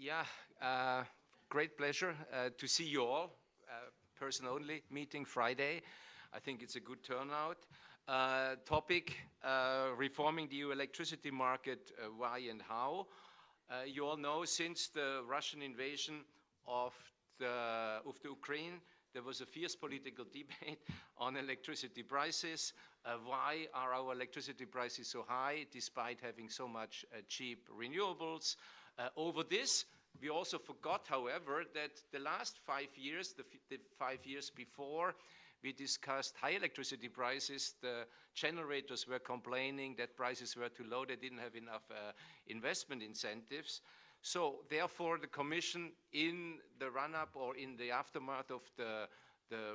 Yeah, great pleasure to see you all. Person only meeting Friday. I think it's a good turnout. Topic, reforming the EU electricity market, why and how. You all know since the Russian invasion of the Ukraine, there was a fierce political debate on electricity prices. Why are our electricity prices so high despite having so much cheap renewables? Over this, we also forgot, however, that the last 5 years, the 5 years before, we discussed high electricity prices. The generators were complaining that prices were too low. They didn't have enough investment incentives. So therefore, the Commission, in the run-up or in the aftermath of the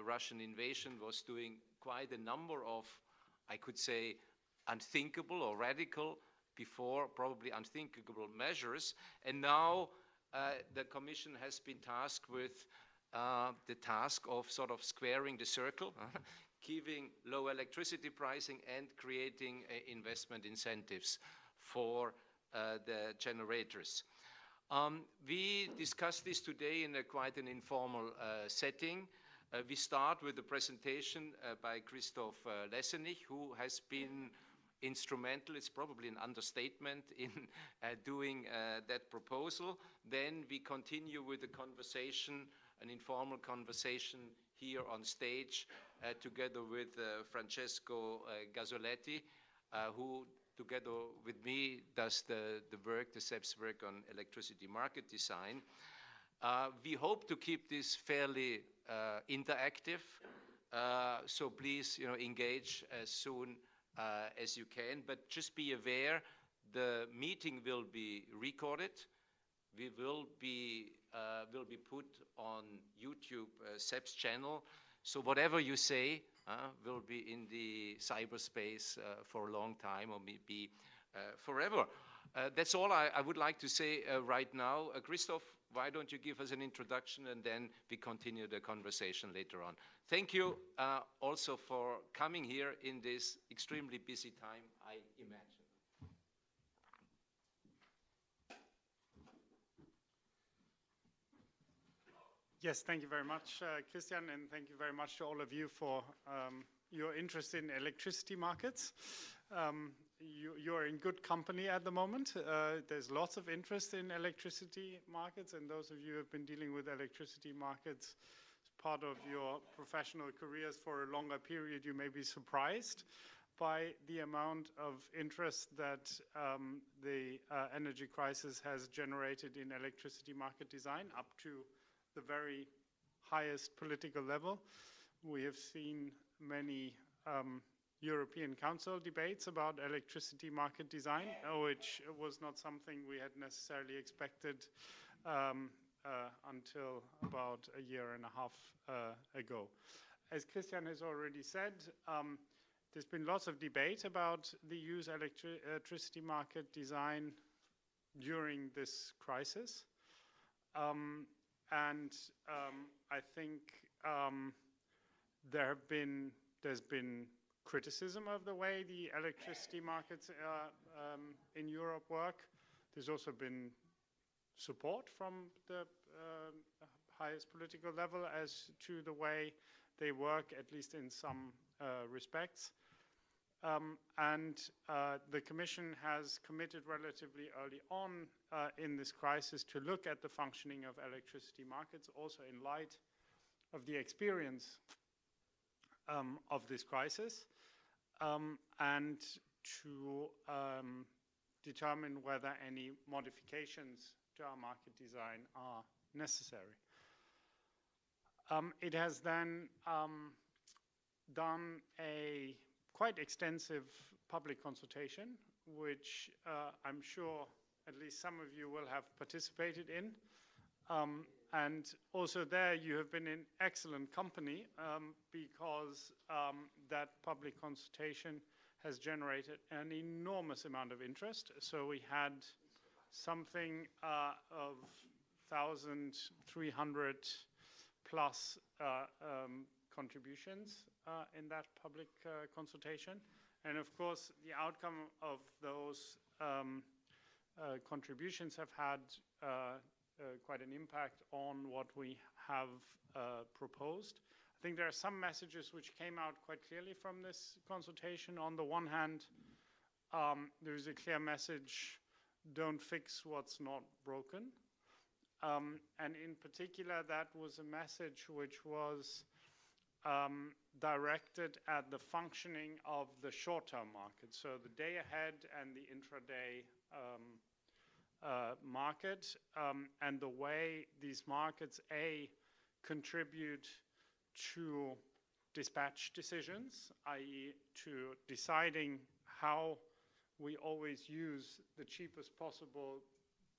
Russian invasion, was doing quite a number of, I could say, unthinkable or radical, before probably unthinkable measures. And now the Commission has been tasked with the task of sort of squaring the circle, giving low electricity pricing and creating investment incentives for the generators. We discussed this today in quite an informal setting. We start with a presentation by Christof Lessenich, who has been instrumental, it's probably an understatement, in doing that proposal. Then we continue with a conversation, an informal conversation here on stage, together with Francesco Gazzoletti, who together with me does the work, the CEPS work on electricity market design. We hope to keep this fairly interactive, so please, engage as soon as you can, but just be aware the meeting will be recorded. We will be put on YouTube CEPS channel. So whatever you say will be in the cyberspace for a long time, or maybe forever. That's all I would like to say right now. Christof, why don't you give us an introduction, and then we continue the conversation later on. Thank you also for coming here in this extremely busy time, I imagine. Yes, thank you very much, Christian, and thank you very much to all of you for your interest in electricity markets. You're in good company at the moment. There's lots of interest in electricity markets, and those of you who have been dealing with electricity markets as part of your professional careers for a longer period, you may be surprised by the amount of interest that the energy crisis has generated in electricity market design up to the very highest political level. We have seen many European Council debates about electricity market design, which was not something we had necessarily expected until about a year and a half ago. As Christian has already said, there's been lots of debate about the EU's electricity market design during this crisis. I think there's been criticism of the way the electricity markets in Europe work. There's also been support from the highest political level as to the way they work, at least in some respects. The Commission has committed relatively early on in this crisis to look at the functioning of electricity markets, also in light of the experience of this crisis, and to determine whether any modifications to our market design are necessary. It has then done a quite extensive public consultation, which I'm sure at least some of you will have participated in. And also there you have been in excellent company because that public consultation has generated an enormous amount of interest. So we had something of 1,300 plus contributions in that public consultation. And of course, the outcome of those contributions have had quite an impact on what we have proposed. I think there are some messages which came out quite clearly from this consultation. On the one hand, there is a clear message, don't fix what's not broken. And in particular, that was a message which was directed at the functioning of the short-term market. So the day ahead and the intraday market, and the way these markets, contribute to dispatch decisions, i.e. to deciding how we always use the cheapest possible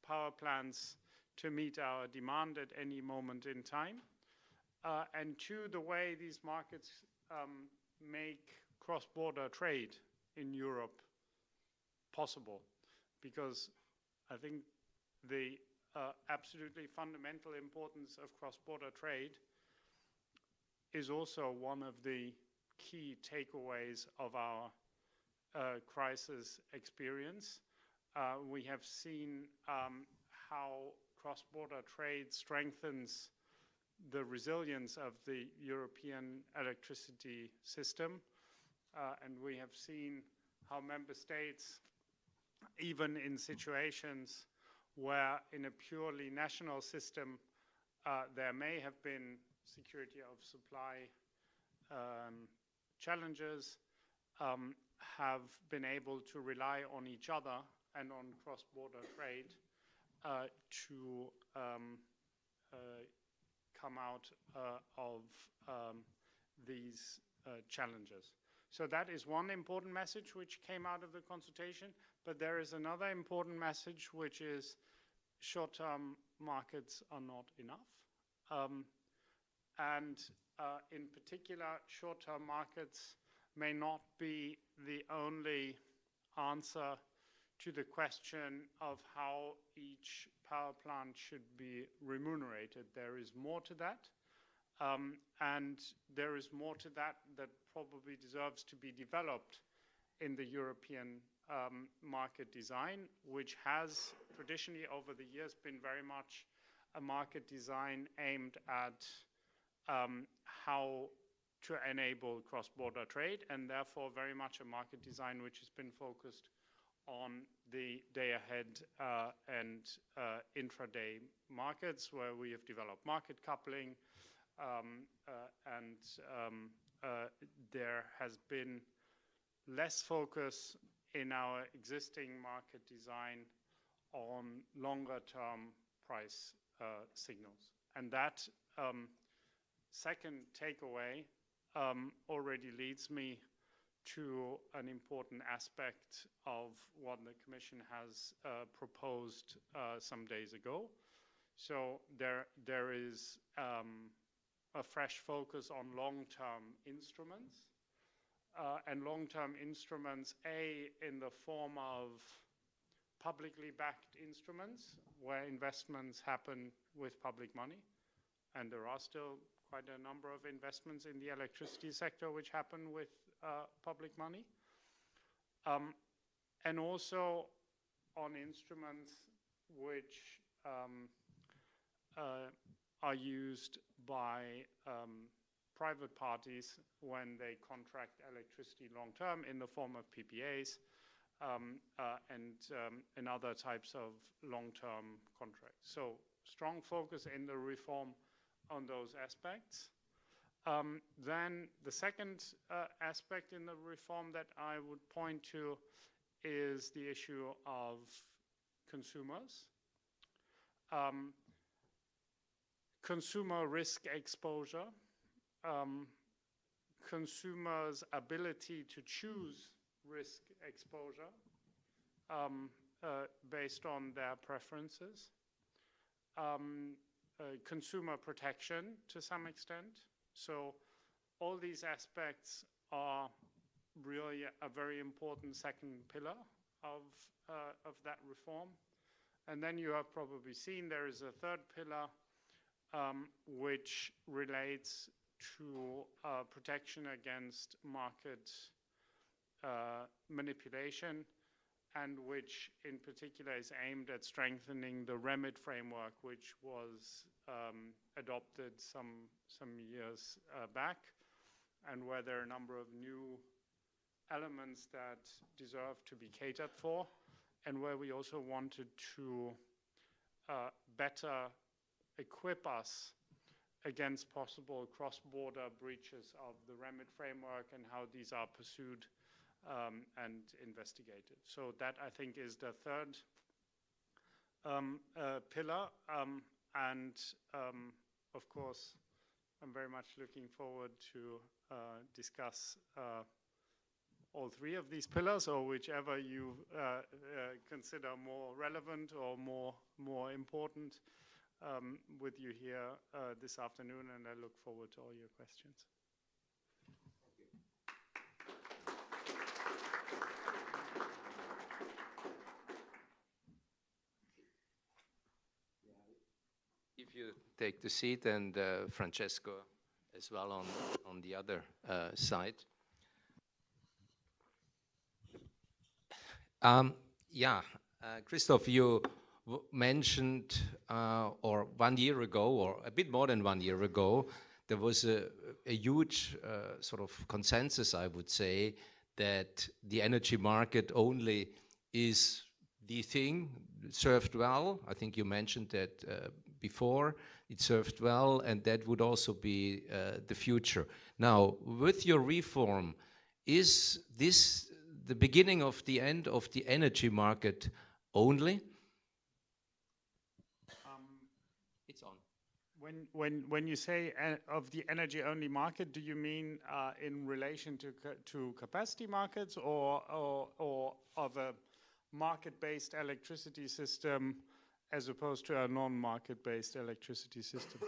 power plants to meet our demand at any moment in time. And two, the way these markets make cross-border trade in Europe possible. Because I think the absolutely fundamental importance of cross-border trade is also one of the key takeaways of our crisis experience. We have seen how cross-border trade strengthens the resilience of the European electricity system. And we have seen how member states, even in situations where in a purely national system, there may have been security of supply challenges, have been able to rely on each other and on cross-border trade to come out of these challenges. So that is one important message which came out of the consultation, but there is another important message, which is short-term markets are not enough. And in particular, short-term markets may not be the only answer to the question of how each power plant should be remunerated. There is more to that. And there is more to that that probably deserves to be developed in the European market design, which has traditionally over the years been very much a market design aimed at how to enable cross-border trade, and therefore very much a market design which has been focused on the day-ahead and intraday markets, where we have developed market coupling, and there has been less focus in our existing market design on longer-term price signals. And that second takeaway already leads me to an important aspect of what the Commission has proposed some days ago. So there is a fresh focus on long-term instruments, and long-term instruments, in the form of publicly backed instruments where investments happen with public money, and there are still quite a number of investments in the electricity sector which happen with public money, and also on instruments which are used by private parties when they contract electricity long-term in the form of PPAs and other types of long-term contracts. So strong focus in the reform on those aspects. Then the second aspect in the reform that I would point to is the issue of consumers. Consumer risk exposure, consumers' ability to choose risk exposure based on their preferences, consumer protection to some extent. So all these aspects are really a very important second pillar of that reform. And then you have probably seen there is a third pillar which relates to protection against market manipulation and which in particular is aimed at strengthening the Remit framework, which was adopted some years back, and where there are a number of new elements that deserve to be catered for, and where we also wanted to better equip us against possible cross-border breaches of the Remit framework and how these are pursued and investigated. So that, I think, is the third pillar. Of course, I'm very much looking forward to discuss all three of these pillars, or whichever you consider more relevant or more important, with you here this afternoon, and I look forward to all your questions. If you take the seat, and Francesco as well on the other side. Christof, you mentioned, or 1 year ago, or a bit more than 1 year ago, there was a huge sort of consensus, I would say, that the energy market only is the thing, served well. I think you mentioned that before. It served well, and that would also be the future. Now, with your reform, is this the beginning of the end of the energy market only? It's on. When you say of the energy-only market, do you mean in relation to capacity markets, or of a market-based electricity system as opposed to a non-market-based electricity system?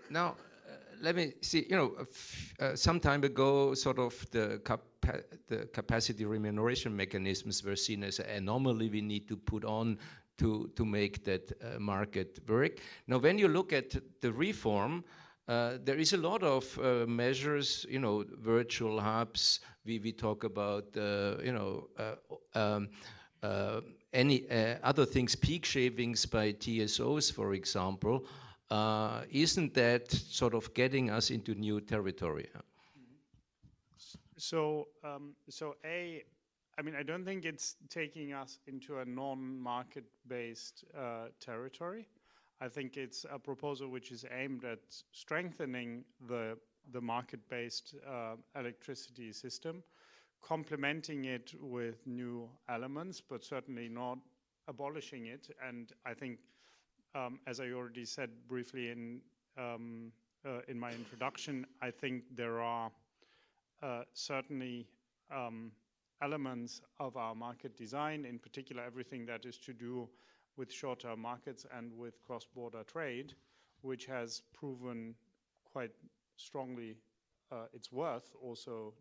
Now, let me see. Some time ago, sort of the capacity remuneration mechanisms were seen as an anomaly we need to put on to make that market work. Now, when you look at the reform, there is a lot of measures, virtual hubs. We talk about, any other things, peak shavings by TSOs, for example. Isn't that sort of getting us into new territory? I don't think it's taking us into a non-market-based territory. I think it's a proposal which is aimed at strengthening the market-based electricity system, complementing it with new elements, but certainly not abolishing it. And I think, as I already said briefly in my introduction, I think there are certainly elements of our market design, in particular everything that is to do with short-term markets and with cross-border trade, which has proven quite strongly its worth, also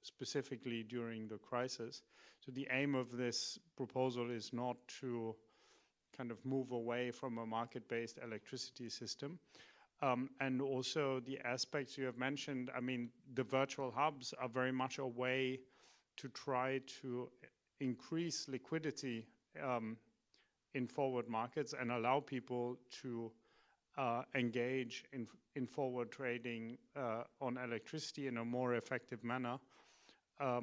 specifically during the crisis. So the aim of this proposal is not to kind of move away from a market-based electricity system. And also the aspects you have mentioned, the virtual hubs are very much a way to try to increase liquidity in forward markets and allow people to engage in forward trading on electricity in a more effective manner. I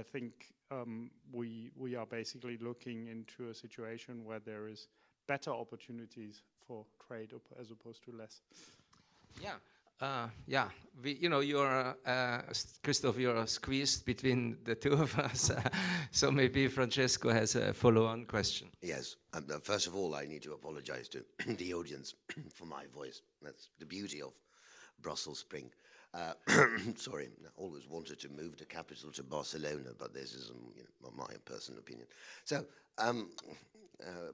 think we are basically looking into a situation where there is better opportunities for trade as opposed to less. You're Christof, you're squeezed between the two of us. So maybe Francesco has a follow-on question. Yes. First of all, I need to apologize to the audience for my voice. That's the beauty of Brussels spring. Sorry, I always wanted to move the capital to Barcelona, but this is my personal opinion. So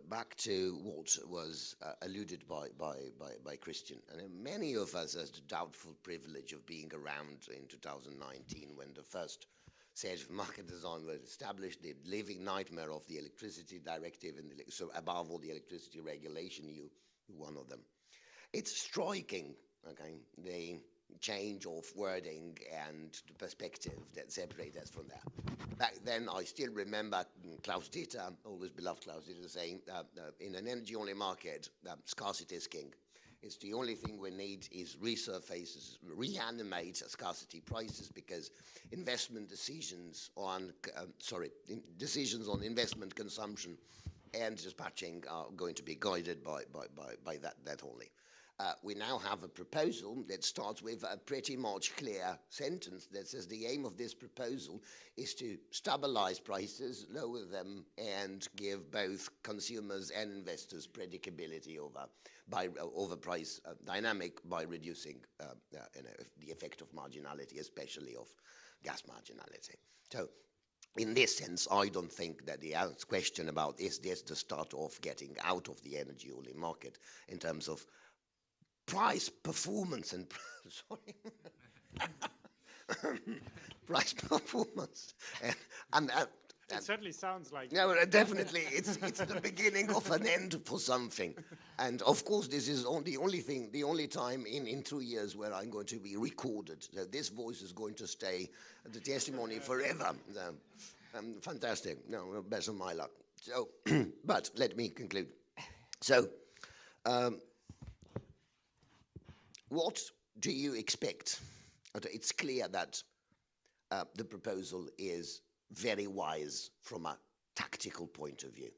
back to what was alluded by Christian. And many of us has the doubtful privilege of being around in 2019 when the first set of market design was established, the living nightmare of the electricity directive, and so above all the electricity regulation, you one of them. It's striking, okay, change of wording and the perspective that separate us from that. Back then, I still remember Klaus Dieter, always beloved Klaus Dieter, saying in an energy-only market, scarcity is king. It's the only thing we need is resurface, reanimate scarcity prices, because investment decisions on, decisions on investment consumption and dispatching are going to be guided by that only. We now have a proposal that starts with a pretty much clear sentence that says the aim of this proposal is to stabilize prices, lower them, and give both consumers and investors predictability over price dynamic by reducing the effect of marginality, especially of gas marginality. So in this sense, I don't think that the question about is this the start of getting out of the energy-only market in terms of price performance and price performance and it certainly sounds like no, definitely it's the beginning of an end for something. And of course, this is the only time in 2 years where I'm going to be recorded. So this voice is going to stay the testimony forever. So, fantastic. No, best of my luck. So, but let me conclude. So, what do you expect? It's clear that the proposal is very wise from a tactical point of view.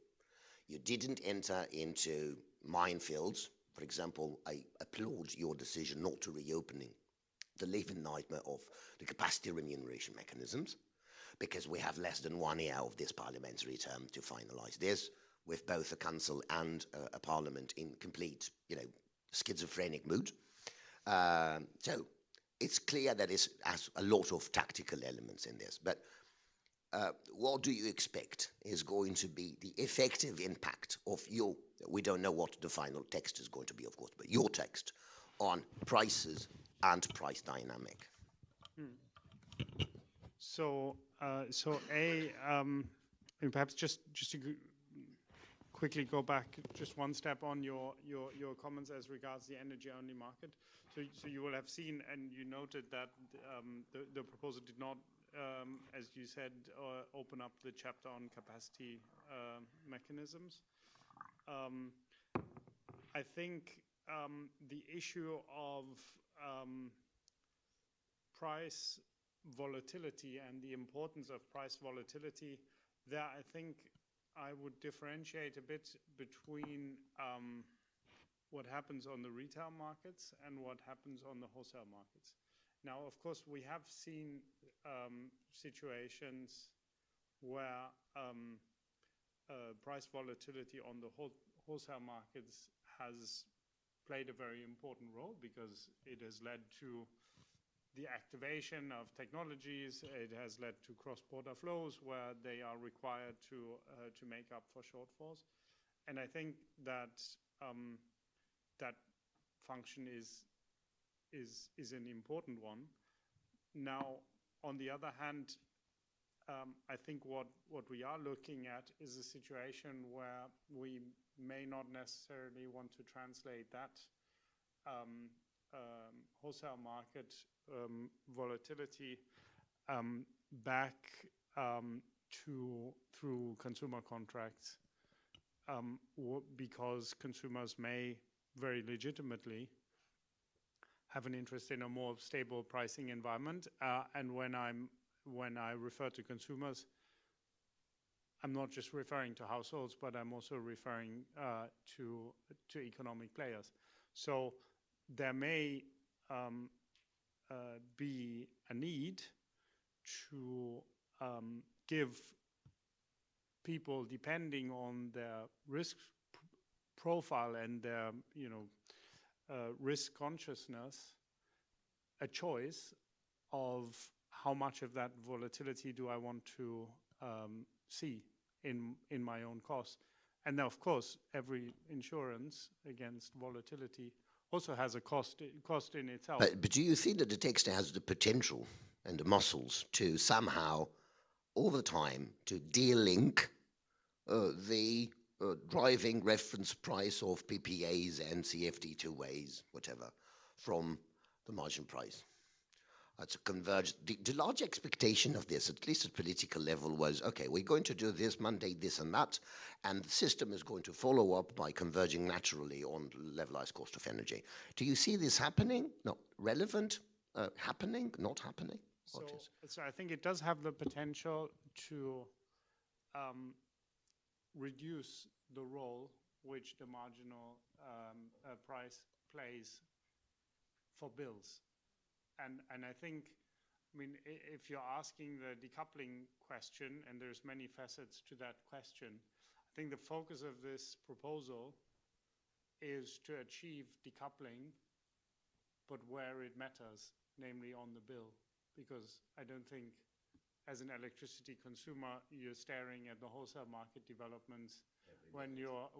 You didn't enter into minefields. For example, I applaud your decision not to reopening the living nightmare of the capacity remuneration mechanisms, because we have less than 1 year of this parliamentary term to finalize this, with both a council and a parliament in complete, schizophrenic mood. So it's clear that it has a lot of tactical elements in this, but what do you expect is going to be the effective impact of we don't know what the final text is going to be, of course, but your text on prices and price dynamic? So, perhaps just to quickly go back just one step on your comments as regards the energy-only market. So you will have seen and you noted that the proposal did not, as you said, open up the chapter on capacity mechanisms. I think the issue of price volatility and the importance of price volatility, there I think I would differentiate a bit between what happens on the retail markets and what happens on the wholesale markets. Now, of course, we have seen situations where price volatility on the wholesale markets has played a very important role, because it has led to the activation of technologies. It has led to cross-border flows where they are required to make up for shortfalls. And I think that that function is an important one. Now, on the other hand, I think what we are looking at is a situation where we may not necessarily want to translate that wholesale market volatility back through consumer contracts, because consumers may very legitimately have an interest in a more stable pricing environment. And when I refer to consumers, I'm not just referring to households, but I'm also referring to economic players. So there may be a need to give people, depending on their risk profile and their risk consciousness, a choice of how much of that volatility do I want to see in my own costs. And now, of course, every insurance against volatility also has a cost in itself. But do you think that the text has the potential and the muscles to somehow, over time, to de-link the driving reference price of PPAs and CFD two ways, whatever, from the margin price. To converge. The large expectation of this, at least at political level, was, okay, we're going to do this, mandate this and that, and the system is going to follow up by converging naturally on levelized cost of energy. Do you see this happening? No. Relevant? Happening? Not happening? So I think it does have the potential to reduce the role which the marginal price plays for bills. And I think, I mean, if you're asking the decoupling question, and there's many facets to that question, I think the focus of this proposal is to achieve decoupling, but where it matters, namely on the bill. Because I don't think, as an electricity consumer, you're staring at the wholesale market developments when you're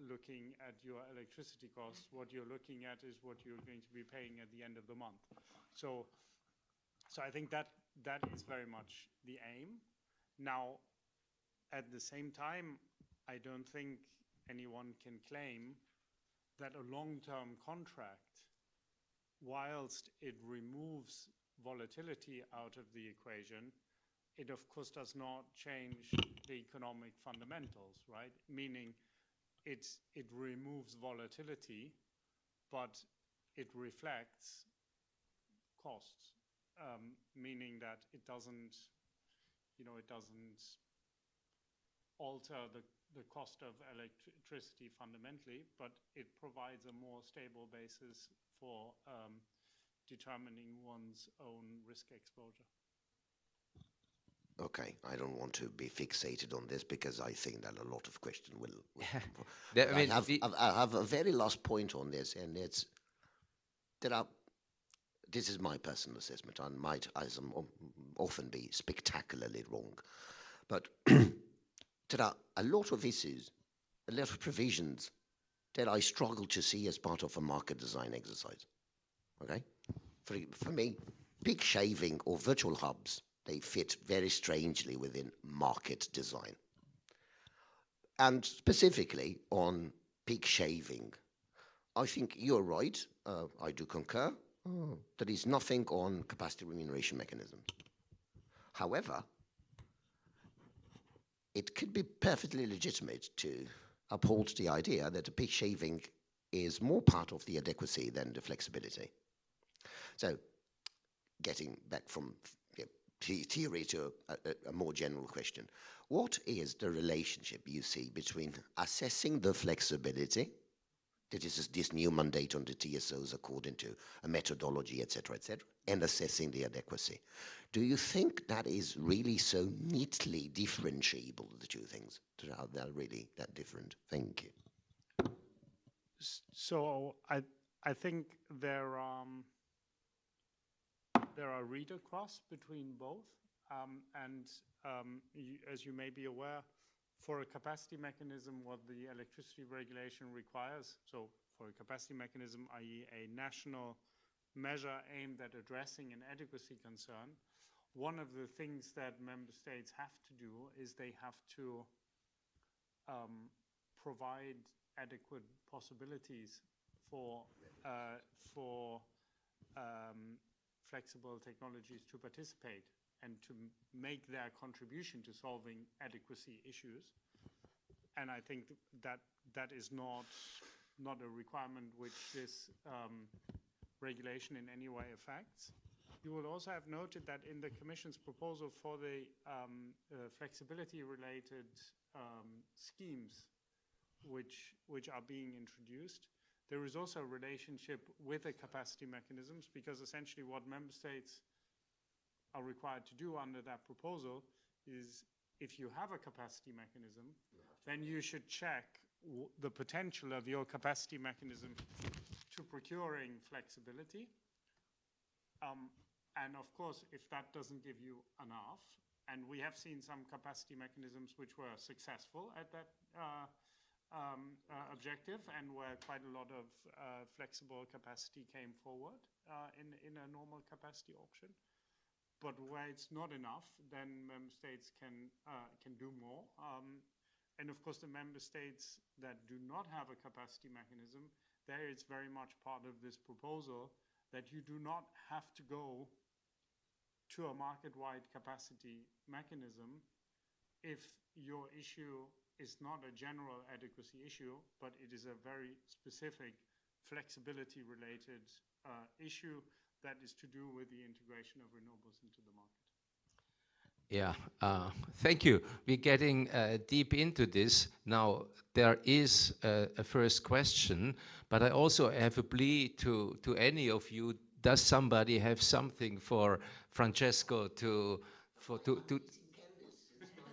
looking at your electricity costs. What you're looking at is what you're going to be paying at the end of the month. So I think that is very much the aim. Now, at the same time, I don't think anyone can claim that a long-term contract, whilst it removes volatility out of the equation, it of course does not change the economic fundamentals, right? Meaning it removes volatility, but it reflects costs, meaning that it doesn't alter the cost of electricity fundamentally, but it provides a more stable basis for determining one's own risk exposure. Okay, I don't want to be fixated on this because I think that a lot of questions will I have a very last point on this, and it's this is my personal assessment. I might, as often, be spectacularly wrong, but there are a lot of issues, a lot of provisions that I struggle to see as part of a market design exercise. Okay, for me, peak shaving or virtual hubs, they fit very strangely within market design. And specifically on peak shaving, I think you're right. I do concur. There is nothing on capacity remuneration mechanism. However, it could be perfectly legitimate to uphold the idea that the peak shaving is more part of the adequacy than the flexibility. So, getting back from theory to a more general question, what is the relationship you see between assessing the flexibility, that is this new mandate on the TSOs according to a methodology, etc., and assessing the adequacy? Do you think that is really so neatly differentiable, the two things? Are they really that different? Thank you. So I think there are read across between both, as you may be aware, for a capacity mechanism, what the electricity regulation requires, so for a capacity mechanism, i.e. a national measure aimed at addressing an adequacy concern, one of the things that member states have to do is they have to provide adequate possibilities for flexible technologies to participate and to make their contribution to solving adequacy issues. And I think that is not a requirement which this regulation in any way affects. You will also have noted that in the Commission's proposal for the flexibility-related schemes which are being introduced, there is also a relationship with the capacity mechanisms, because essentially what member states are required to do under that proposal is, if you have a capacity mechanism, then you should check the potential of your capacity mechanism to procuring flexibility. And of course, if that doesn't give you enough, and we have seen some capacity mechanisms which were successful at that objective, and where quite a lot of flexible capacity came forward in a normal capacity auction. But where it's not enough, then member states can do more. And of course, the member states that do not have a capacity mechanism, there it's very much part of this proposal that you do not have to go to a market-wide capacity mechanism if your issue is not a general adequacy issue, but it is a very specific flexibility-related issue that is to do with the integration of renewables into the market. Yeah, thank you. We're getting deep into this. Now, there is a first question, but I also have a plea to any of you. Does somebody have something for Francesco to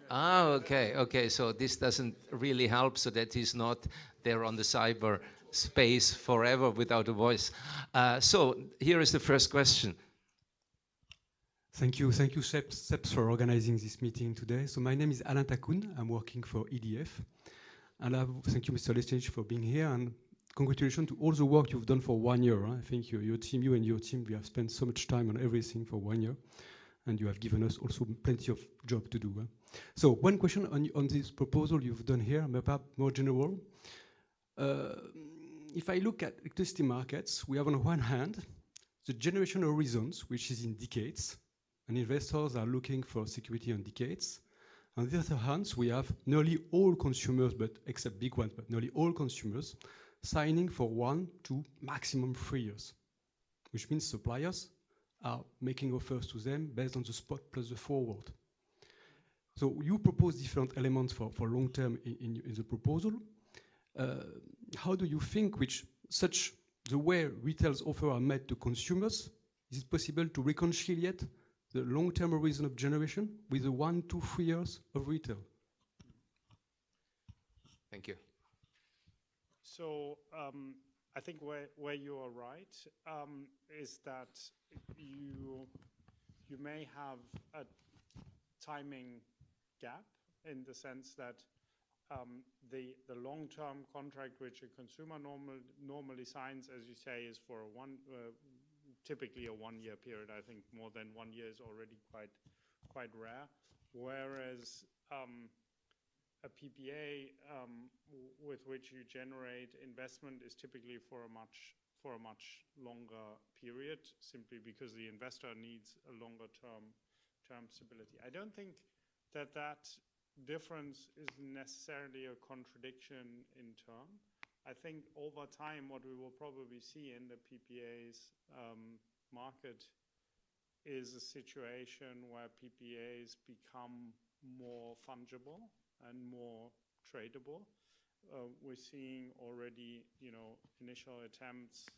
okay, so this doesn't really help, so that he's not there on the cyber space forever without a voice. So here is the first question. Thank you, CEPS for organizing this meeting today. So my name is Alain Takoun. I'm working for EDF. And thank you, Mr. Lessenich, for being here. And congratulations to all the work you've done for 1 year. I think you and your team, we have spent so much time on everything for 1 year. And you have given us also plenty of job to do. So one question on this proposal you've done here, perhaps more general. If I look at electricity markets, we have on one hand, the generation horizons, which is in decades, and investors are looking for security on decades. On the other hand, we have nearly all consumers, but except big ones, but nearly all consumers signing for 1 to maximum 3 years, which means suppliers are making offers to them based on the spot plus the forward. So you propose different elements for long term in the proposal. How do you think the way retail's offers are made to consumers, is it possible to reconcile the long-term horizon of generation with the 1 to 3 years of retail? Thank you. So I think where you are right is that you may have a timing gap in the sense that the long-term contract which a consumer normally signs, as you say, is for typically a 1 year period. I think more than 1 year is already quite rare. Whereas a PPA with which you generate investment is typically for a much longer period, simply because the investor needs a longer term stability. I don't think that difference is necessarily a contradiction in term. I think over time, what we will probably see in the PPAs market is a situation where PPAs become more fungible and more tradable. We're seeing already, initial attempts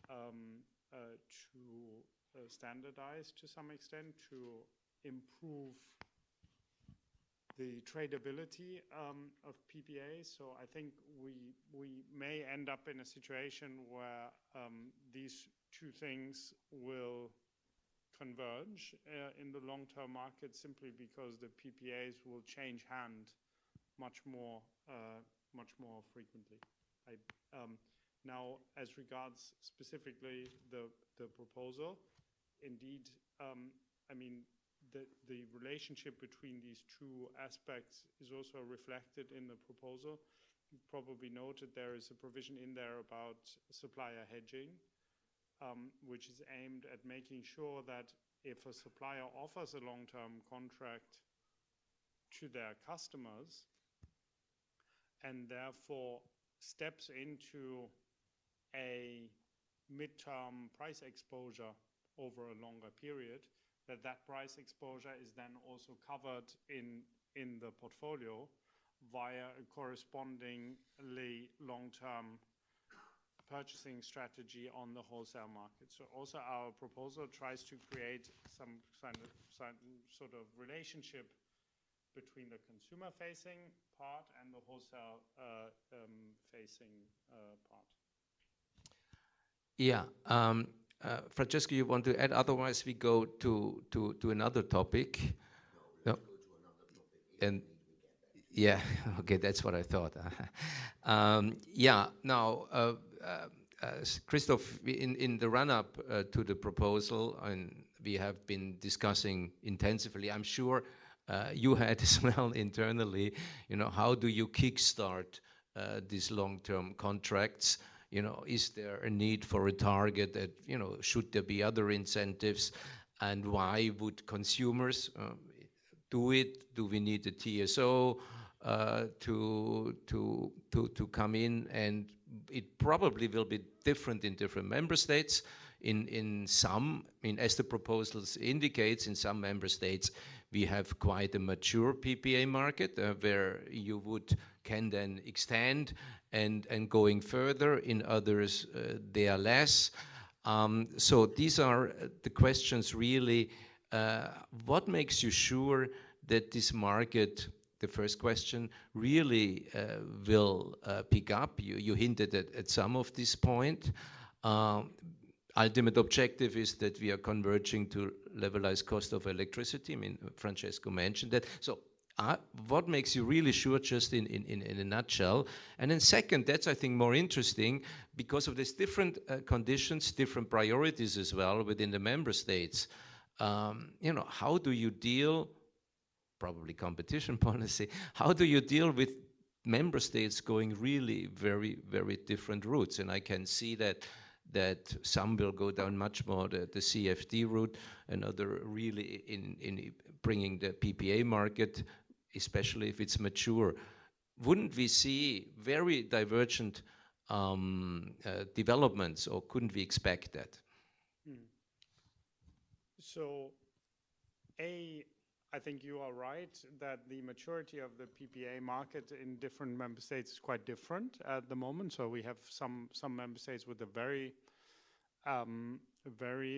to standardize to some extent to improve the tradability of PPAs. So I think we may end up in a situation where these two things will converge in the long-term market, simply because the PPAs will change hand much more frequently. Now, as regards specifically the proposal, indeed, the relationship between these two aspects is also reflected in the proposal. You've probably noted there is a provision in there about supplier hedging, which is aimed at making sure that if a supplier offers a long-term contract to their customers and therefore steps into a midterm price exposure over a longer period, that price exposure is then also covered in the portfolio via a correspondingly long-term purchasing strategy on the wholesale market. So also our proposal tries to create some sort of relationship between the consumer-facing part and the wholesale-facing part. Yeah. Francesco, you want to add? Otherwise, we go to another topic. No, let's go to another topic. And yeah, okay, that's what I thought. Yeah. Now, Christof, in the run-up to the proposal, and we have been discussing intensively. I'm sure you had as well internally. How do you kickstart these long-term contracts? is there a need for a target that, should there be other incentives, and why would consumers do it? Do we need a TSO to come in? And it probably will be different in different member states. In some, as the proposals indicates, in some member states, we have quite a mature PPA market where you can then extend and going further. In others, they are less. So these are the questions really. What makes you sure that this market, the first question, really will pick up? You hinted at some of this point. Ultimate objective is that we are converging to levelized cost of electricity. Francesco mentioned that. So what makes you really sure, just in a nutshell? And then second, that's, I think, more interesting, because of these different conditions, different priorities as well within the member states. How do you deal, probably competition policy, how do you deal with member states going really very, very different routes? And I can see that some will go down much more the CFD route, and other really in bringing the PPA market, especially if it's mature. Wouldn't we see very divergent developments, or couldn't we expect that? So, I think you are right that the maturity of the PPA market in different member states is quite different at the moment. So we have some member states with a very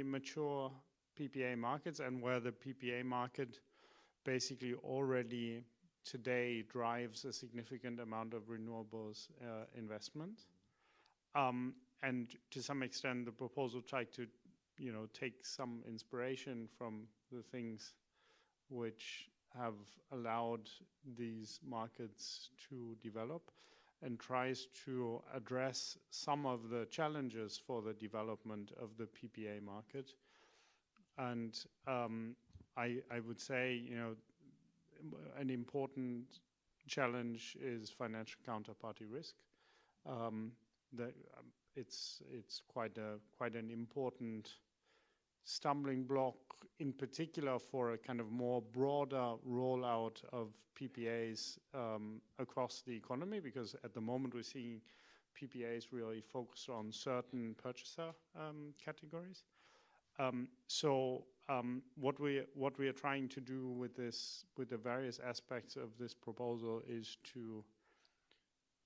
mature PPA markets, and where the PPA market basically already today drives a significant amount of renewables investment. And to some extent, the proposal tried to take some inspiration from the things which have allowed these markets to develop, and tries to address some of the challenges for the development of the PPA market. And I would say, an important challenge is financial counterparty risk. It's quite an important stumbling block, in particular for a kind of more broader rollout of PPAs across the economy, because at the moment we're seeing PPAs really focused on certain purchaser categories. What we are trying to do with the various aspects of this proposal, is to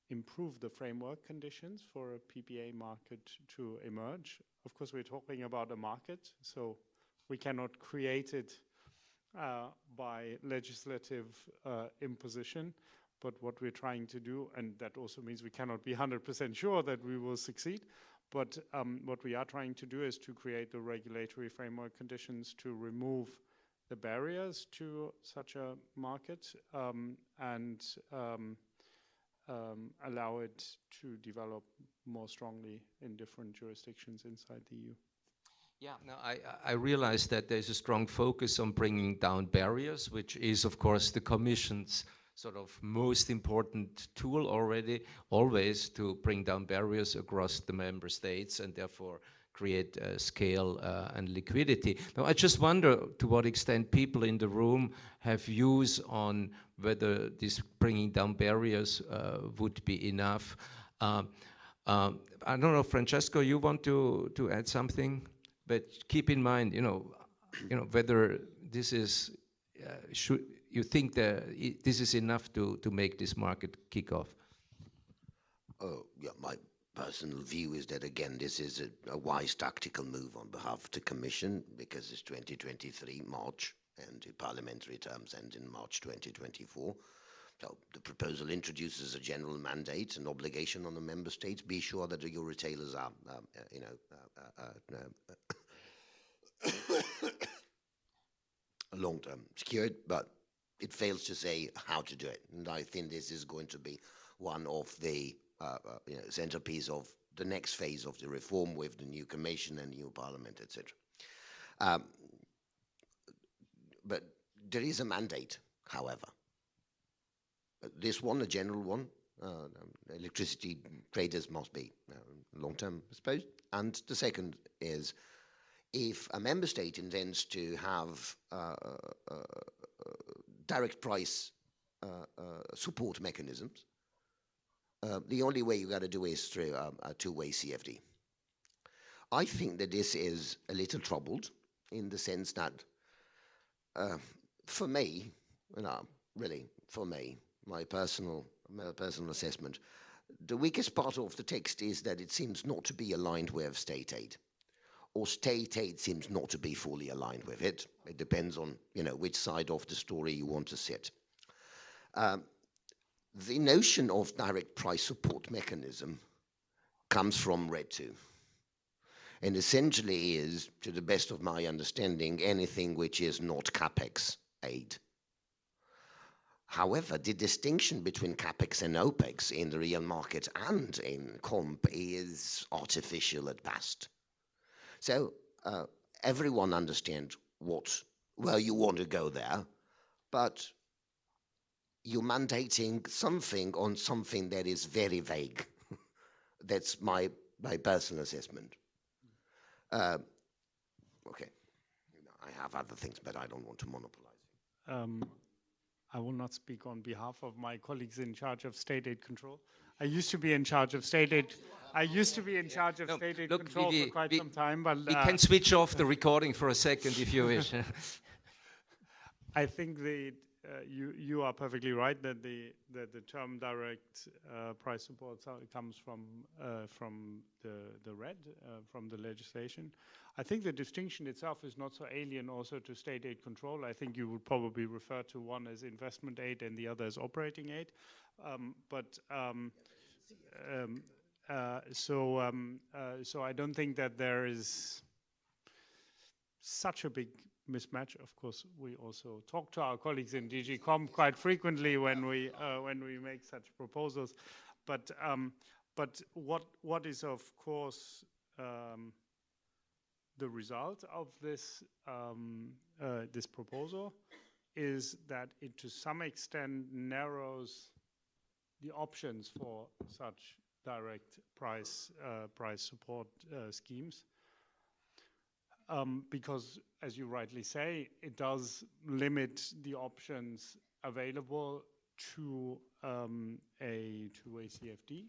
improve the framework conditions for a PPA market to emerge. Of course, we're talking about a market, so we cannot create it by legislative imposition. But what we're trying to do, and that also means we cannot be 100% sure that we will succeed, but what we are trying to do is to create the regulatory framework conditions to remove the barriers to such a market, and allow it to develop more strongly in different jurisdictions inside the EU. Yeah, no, I realize that there's a strong focus on bringing down barriers, which is, of course, the Commission's sort of most important tool always to bring down barriers across the member states, and therefore create scale and liquidity. Now, I just wonder to what extent people in the room have views on whether this bringing down barriers would be enough. I don't know, Francesco, you want to add something? But keep in mind, whether this is, should you think that this is enough to make this market kick off? Oh, yeah, my personal view is that, again, this is a wise tactical move on behalf of the Commission, because it's 2023 March, and the parliamentary terms end in March 2024. So the proposal introduces a general mandate, an obligation on the member states. Be sure that your retailers are, long-term secured, but it fails to say how to do it. And I think this is going to be one of the centerpiece of the next phase of the reform, with the new Commission and new Parliament, etc. But there is a mandate, however. This one, a general one, Electricity traders must be long-term, I suppose. And the second is, if a member state intends to have direct price support mechanisms, the only way you got to do is through a two-way CFD. I think that this is a little troubled in the sense that, for me, really, for me, my personal assessment, the weakest part of the text is that it seems not to be aligned with state aid, or state aid seems not to be fully aligned with it. It depends on, which side of the story you want to sit. The notion of direct price support mechanism comes from RED 2. And essentially is, to the best of my understanding, anything which is not CapEx aid. However, the distinction between CapEx and OpEx in the real market and in comp is artificial at best. So everyone understands where you want to go there, but you're mandating something on something that is very vague. That's my personal assessment. Okay, I have other things, but I don't want to monopolize. I will not speak on behalf of my colleagues in charge of state aid control. I used to be in charge of state aid. I used to be in charge of state aid control for quite some time, but we can switch off the recording for a second if you wish. I think you are perfectly right that the term direct price support comes from the RED, from the legislation. I think the distinction itself is not so alien also to state aid control. I think you would probably refer to one as investment aid and the other as operating aid. So I don't think that there is such a big mismatch. Of course, we also talk to our colleagues in DG Com quite frequently when we make such proposals. But what is of course the result of this this proposal is that it to some extent narrows the options for such direct price support schemes. Because, as you rightly say, it does limit the options available to a two-way CFD.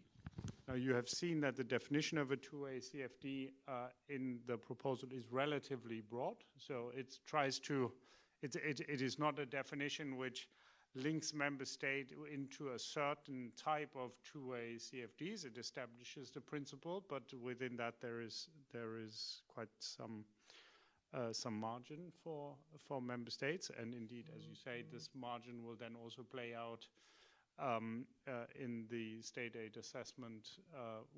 Now, you have seen that the definition of a two-way CFD in the proposal is relatively broad. So it tries to, it is not a definition which links member state into a certain type of two-way CFDs. It establishes the principle, but within that there is quite some margin for member states, and indeed, as you say, this margin will then also play out in the state aid assessment,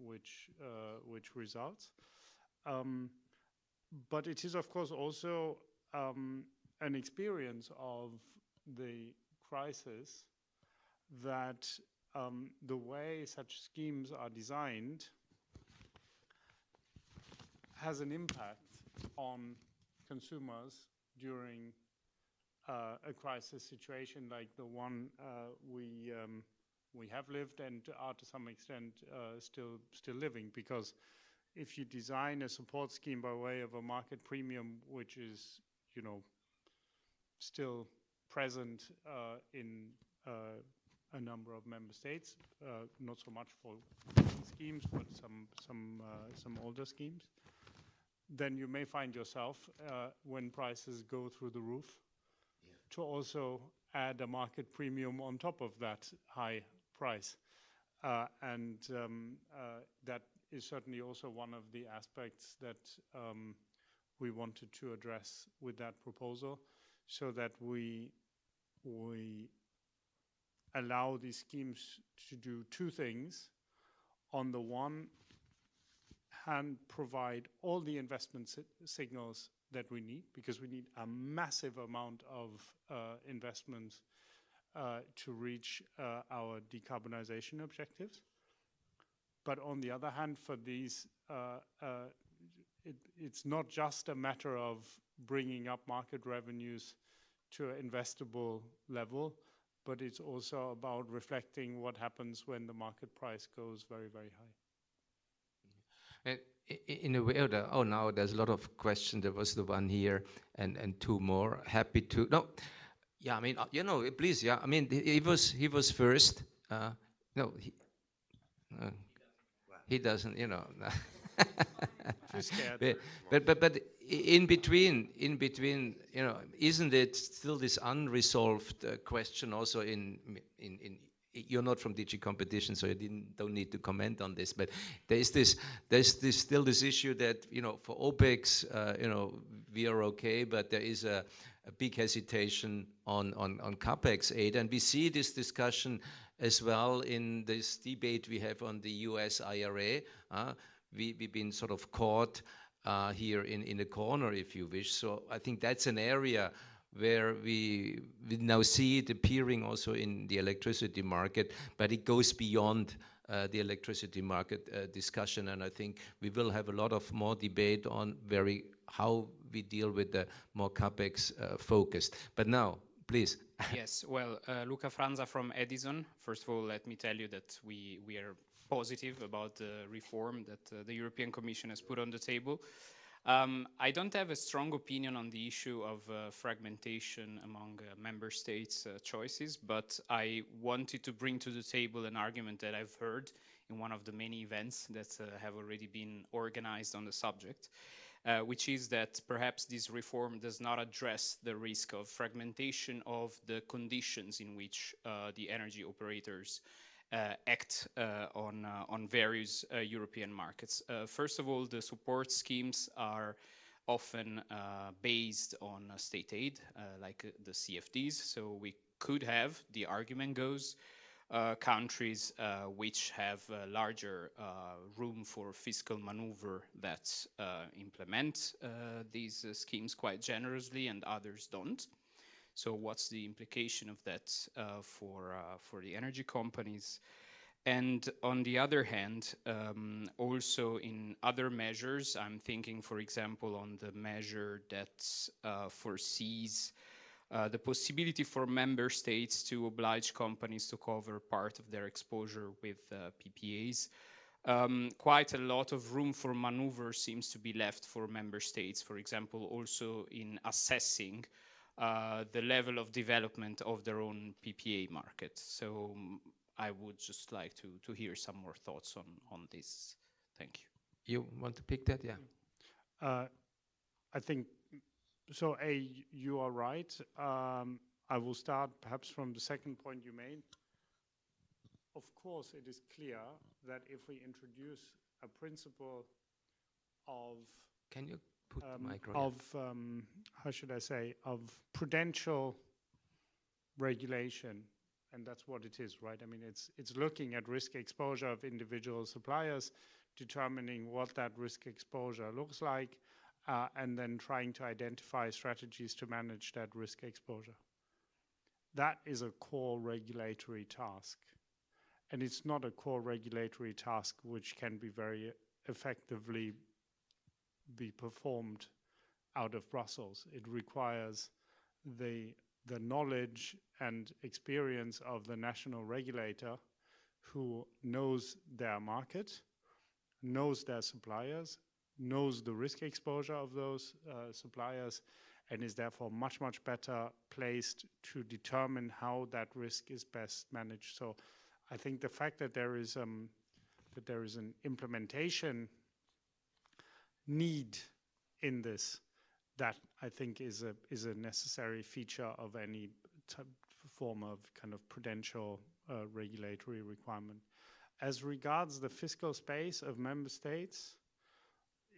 which results. But it is, of course, also an experience of the crisis that the way such schemes are designed has an impact on consumers during a crisis situation like the one we have lived and are to some extent still living. Because if you design a support scheme by way of a market premium, which is still present in a number of member states, not so much for schemes, but some older schemes, then you may find yourself, when prices go through the roof, to also add a market premium on top of that high price. And that is certainly also one of the aspects that we wanted to address with that proposal, so that we allow these schemes to do two things. On the one hand, provide all the investment signals that we need, because we need a massive amount of investments to reach our decarbonization objectives. But on the other hand, for these, it's not just a matter of bringing up market revenues to an investable level, but it's also about reflecting what happens when the market price goes very, very high. And in a way, now there's a lot of questions. There was the one here and two more. Happy to, no, yeah, I mean, please, yeah, I mean, he was first. No, he doesn't, Too scared. But in between, isn't it still this unresolved question also in you're not from DG Competition, so you don't need to comment on this, but there's still this issue that, for OPEX, we are okay, but there is a big hesitation on CAPEX aid. And we see this discussion as well in this debate we have on the US IRA. We've been sort of caught here in the corner, if you wish. So I think that's an area where we now see it appearing also in the electricity market, but it goes beyond the electricity market discussion. And I think we will have a lot of more debate on how we deal with the more CAPEX focused. But now, please. Yes, well, Luca Franza from Edison. First of all, let me tell you that we are positive about the reform that the European Commission has put on the table. I don't have a strong opinion on the issue of fragmentation among member states' choices, but I wanted to bring to the table an argument that I've heard in one of the many events that have already been organized on the subject, which is that perhaps this reform does not address the risk of fragmentation of the conditions in which the energy operators act on various European markets. First of all, the support schemes are often based on state aid, like the CFDs. So we could have, the argument goes, countries which have larger room for fiscal maneuver that implement these schemes quite generously and others don't. So what's the implication of that for the energy companies? And on the other hand, also in other measures, I'm thinking, for example, on the measure that foresees the possibility for member states to oblige companies to cover part of their exposure with PPAs. Quite a lot of room for maneuver seems to be left for member states, for example, also in assessing the level of development of their own PPA market. So I would just like to hear some more thoughts on this. Thank you. You want to pick that? Yeah. I think, so you are right. I will start perhaps from the second point you made. Of course, it is clear that if we introduce a principle of Can you put the micro? How should I say, of prudential regulation, and that's what it is, right? I mean, it's looking at risk exposure of individual suppliers, determining what that risk exposure looks like, and then trying to identify strategies to manage that risk exposure. That is a core regulatory task. And it's not a core regulatory task which can be very effectively be performed out of Brussels. It requires the knowledge and experience of the national regulator who knows their market, knows their suppliers, knows the risk exposure of those suppliers, and is therefore much, much better placed to determine how that risk is best managed. So I think the fact that there is an implementation need in this, that I think is a necessary feature of any form of kind of prudential regulatory requirement. As regards the fiscal space of member states,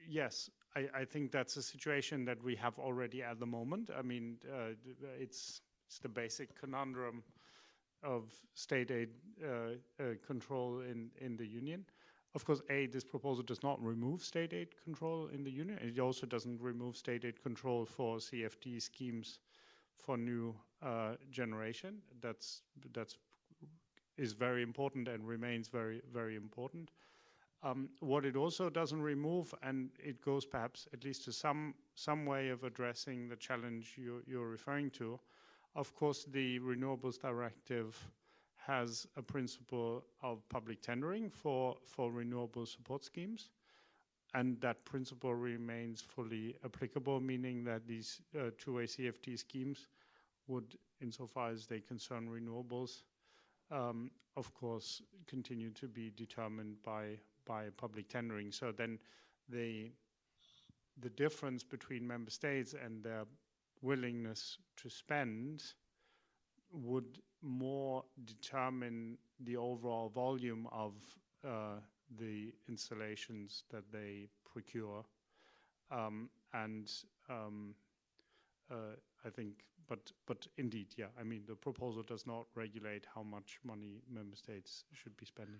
yes, I think that's a situation that we have already at the moment. I mean, it's the basic conundrum of state aid control in the Union. Of course, this proposal does not remove state aid control in the Union. It also doesn't remove state aid control for CFD schemes for new generation. That is very important and remains very, very important. What it also doesn't remove, and it goes perhaps at least to some way of addressing the challenge you're referring to, Of course, the Renewables Directive has a principle of public tendering for renewable support schemes. And that principle remains fully applicable, meaning that these two-way CFD schemes would, insofar as they concern renewables, of course, continue to be determined by public tendering. So then the difference between member states and their willingness to spend would more determine the overall volume of the installations that they procure. I think, but indeed, yeah, I mean, the proposal does not regulate how much money member states should be spending.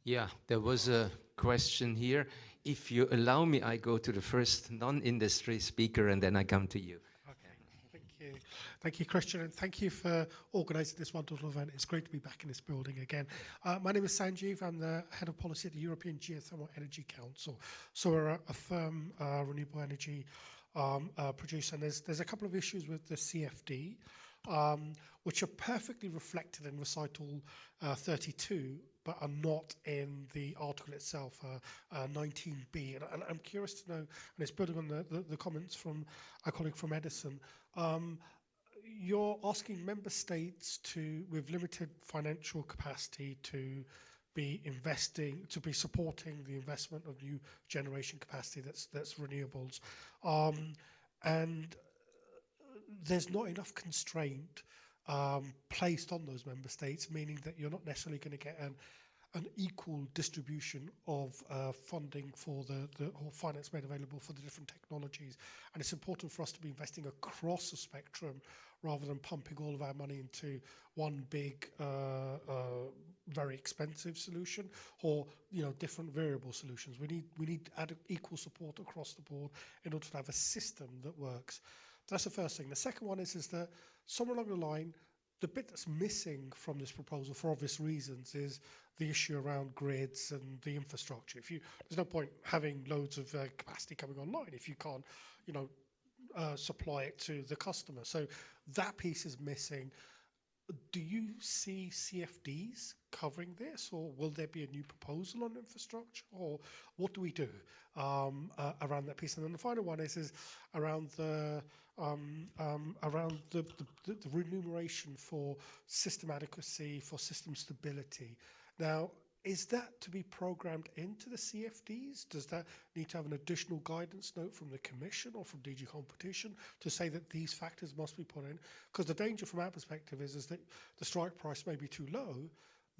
Yeah, there was a question here. If you allow me, I go to the first non-industry speaker and then I come to you. Okay, thank you. Thank you, Christian, and thank you for organising this wonderful event. It's great to be back in this building again. My name is Sanjeev. I'm the Head of Policy at the European Geothermal Energy Council. So we're a firm renewable energy producer, and there's a couple of issues with the CFD, which are perfectly reflected in recital 32, but are not in the article itself, 19B. And I'm curious to know, and it's building on the comments from a colleague from Edison, you're asking member states to, with limited financial capacity, to be investing, to be supporting the investment of new generation capacity that's renewables. And there's not enough constraint placed on those member states, meaning that you're not necessarily going to get an equal distribution of funding for or finance made available for the different technologies. And it's important for us to be investing across the spectrum rather than pumping all of our money into one big, very expensive solution, or different variable solutions. We need equal support across the board in order to have a system that works. That's the first thing. The second one is that somewhere along the line, the bit that's missing from this proposal, for obvious reasons, is the issue around grids and the infrastructure. There's no point having loads of capacity coming online if you can't, supply it to the customer. So that piece is missing. Do you see CFDs covering this, or will there be a new proposal on infrastructure, or what do we do around that piece? And then the final one is around the remuneration for system adequacy, for system stability. Now, is that to be programmed into the CFDs? Does that need to have an additional guidance note from the Commission or from DG Competition to say that these factors must be put in? Because the danger from our perspective is that the strike price may be too low,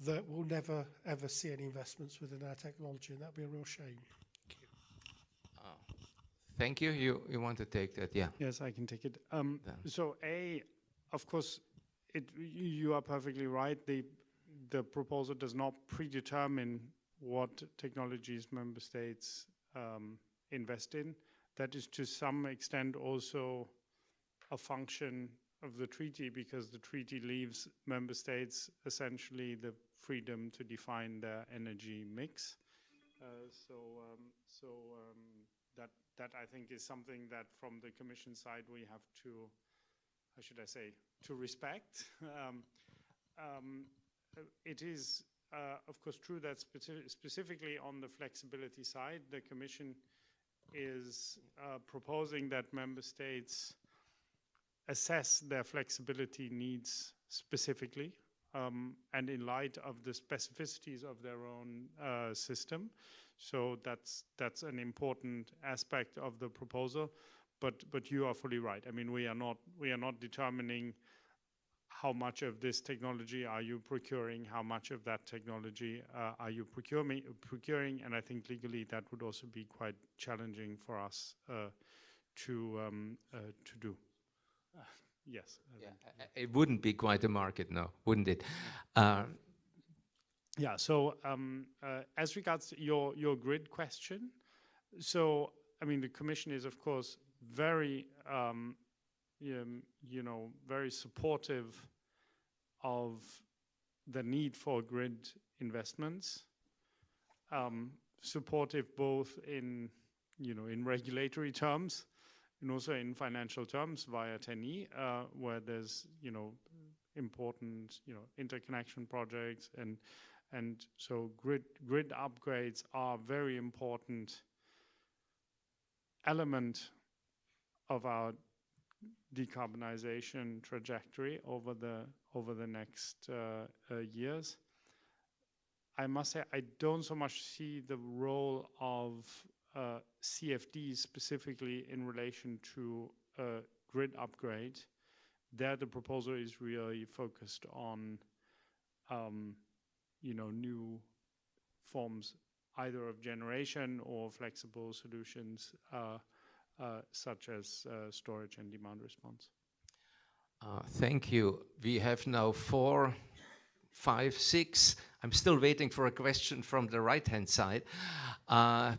that we'll never, ever see any investments within our technology, and that'd be a real shame. Thank you. You want to take that? Yeah. Yes, I can take it. So of course, you are perfectly right. The proposal does not predetermine what technologies member states invest in. That is to some extent also a function of the treaty, because the treaty leaves member states essentially the freedom to define their energy mix. That I think is something that from the Commission side we have to, how should I say, to respect. It is, of course, true that specifically on the flexibility side, the Commission is proposing that member states assess their flexibility needs specifically and in light of the specificities of their own system. So that's an important aspect of the proposal. But you are fully right. I mean, we are not determining how much of this technology are you procuring, how much of that technology are you procuring, and I think legally that would also be quite challenging for us to do. Yes. Yeah, it wouldn't be quite a market, no, wouldn't it? Yeah. So as regards to your grid question, so I mean the Commission is of course very very supportive of the need for grid investments, supportive both in in regulatory terms and also in financial terms via 10E, where there's, important, interconnection projects, and so grid upgrades are a very important element of our decarbonization trajectory over the next years. I must say I don't so much see the role of CFDs specifically in relation to grid upgrade. There, the proposal is really focused on, new forms either of generation or flexible solutions such as storage and demand response. Thank you. We have now 4, 5, 6. I'm still waiting for a question from the right-hand side.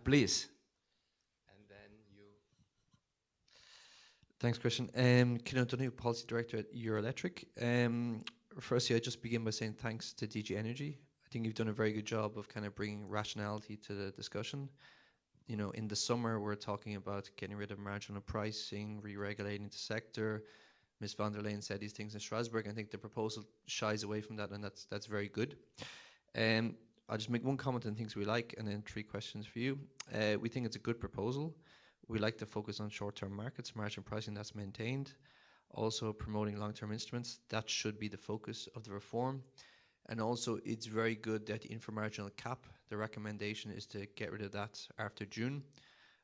Please. And then you. Thanks, Christian. Kieran Donoghue, Policy Director at Euroelectric. Firstly, I just begin by saying thanks to DG Energy. I think you've done a very good job of kind of bringing rationality to the discussion. In the summer, we're talking about getting rid of marginal pricing, re-regulating the sector. Ms. van der Leyen said these things in Strasbourg. I think the proposal shies away from that, and that's very good. I'll just make one comment on things we like, and then 3 questions for you. We think it's a good proposal. We like to focus on short-term markets, margin pricing that's maintained. Also promoting long-term instruments. That should be the focus of the reform. And also, it's very good that the inframarginal cap, the recommendation is to get rid of that after June.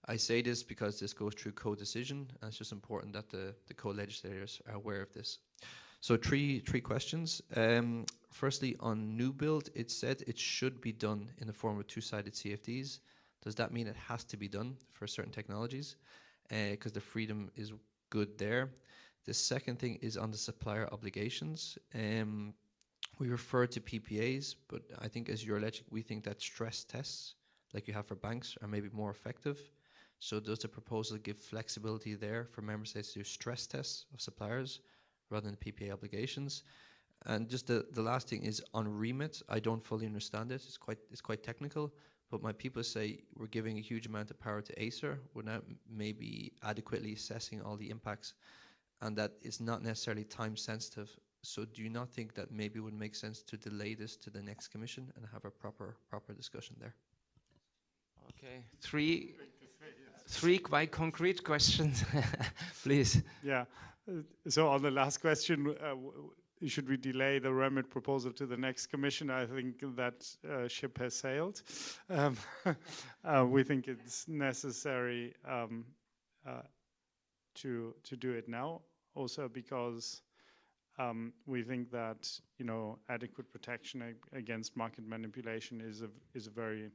I say this because this goes through co-decision, and it's just important that the co-legislators are aware of this. So 3 questions. Firstly, on new build, it said it should be done in the form of 2-sided CFDs. Does that mean it has to be done for certain technologies? Because the freedom is good there. The second thing is on the supplier obligations. We refer to PPAs, but I think as Euroelectric, we think that stress tests, like you have for banks, are maybe more effective. So does the proposal give flexibility there for member states to do stress tests of suppliers rather than PPA obligations? And just the last thing is on Remit. I don't fully understand it. It's quite technical, but my people say we're giving a huge amount of power to Acer without maybe adequately assessing all the impacts, and that it's not necessarily time sensitive. So do you not think that maybe it would make sense to delay this to the next commission and have a proper discussion there? Okay, 3 quite concrete questions, please. Yeah. So on the last question, should we delay the Remit proposal to the next commission? I think that ship has sailed. We think it's necessary to do it now, also because we think that adequate protection against market manipulation is a very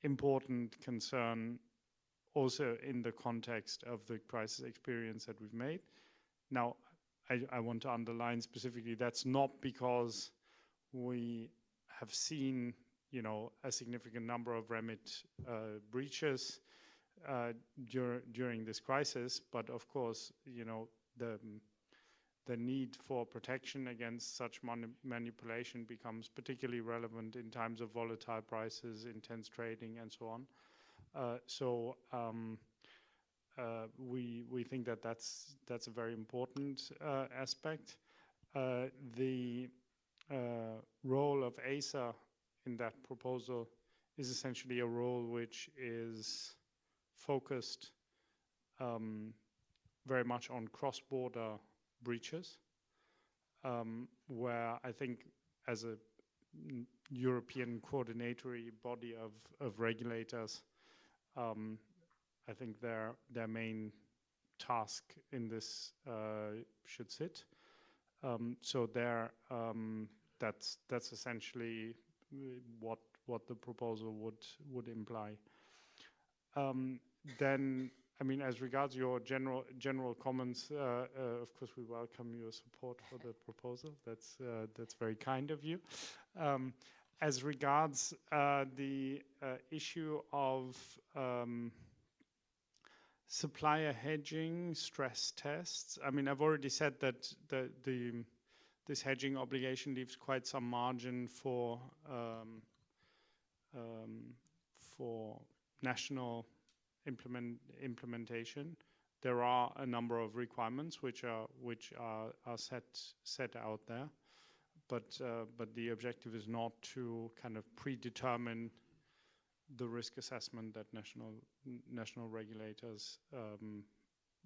important concern, also in the context of the crisis experience that we've made. Now, I want to underline specifically that's not because we have seen a significant number of Remit breaches during this crisis, but of course the need for protection against such manipulation becomes particularly relevant in times of volatile prices, intense trading, and so on. We think that that's a very important aspect. The role of Acer in that proposal is essentially a role which is focused very much on cross-border breaches, where I think as a European coordinatory body of regulators, I think their main task in this should sit. So there, that's essentially what the proposal would imply. Then, I mean, as regards your general comments, of course, we welcome your support for the proposal. That's very kind of you. As regards the issue of supplier hedging, stress tests, I mean, I've already said that this hedging obligation leaves quite some margin for national implementation. there are a number of requirements which are set out there, but the objective is not to kind of predetermine the risk assessment that national regulators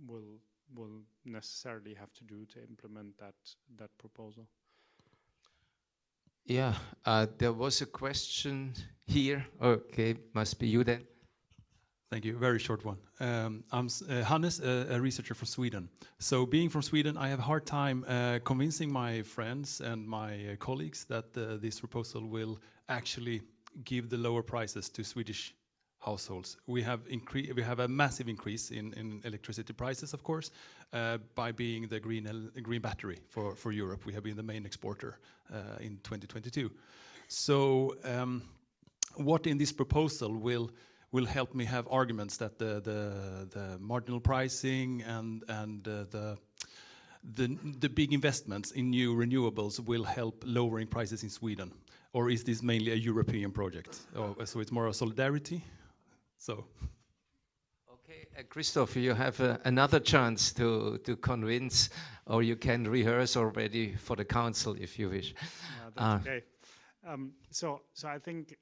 will necessarily have to do to implement that proposal. Yeah, there was a question here. Okay, must be you then. Thank you. Very short one. I'm Hannes, a researcher from Sweden. So being from Sweden, I have a hard time convincing my friends and my colleagues that this proposal will actually give the lower prices to Swedish households. We have a massive increase in electricity prices, of course, by being the green battery for Europe. We have been the main exporter in 2022. So what in this proposal will help me have arguments that the marginal pricing and the big investments in new renewables will help lowering prices in Sweden? Or is this mainly a European project? So it's more a solidarity? So. Okay, Christof, you have another chance to convince, or you can rehearse already for the council if you wish. Yeah, that's okay. So I think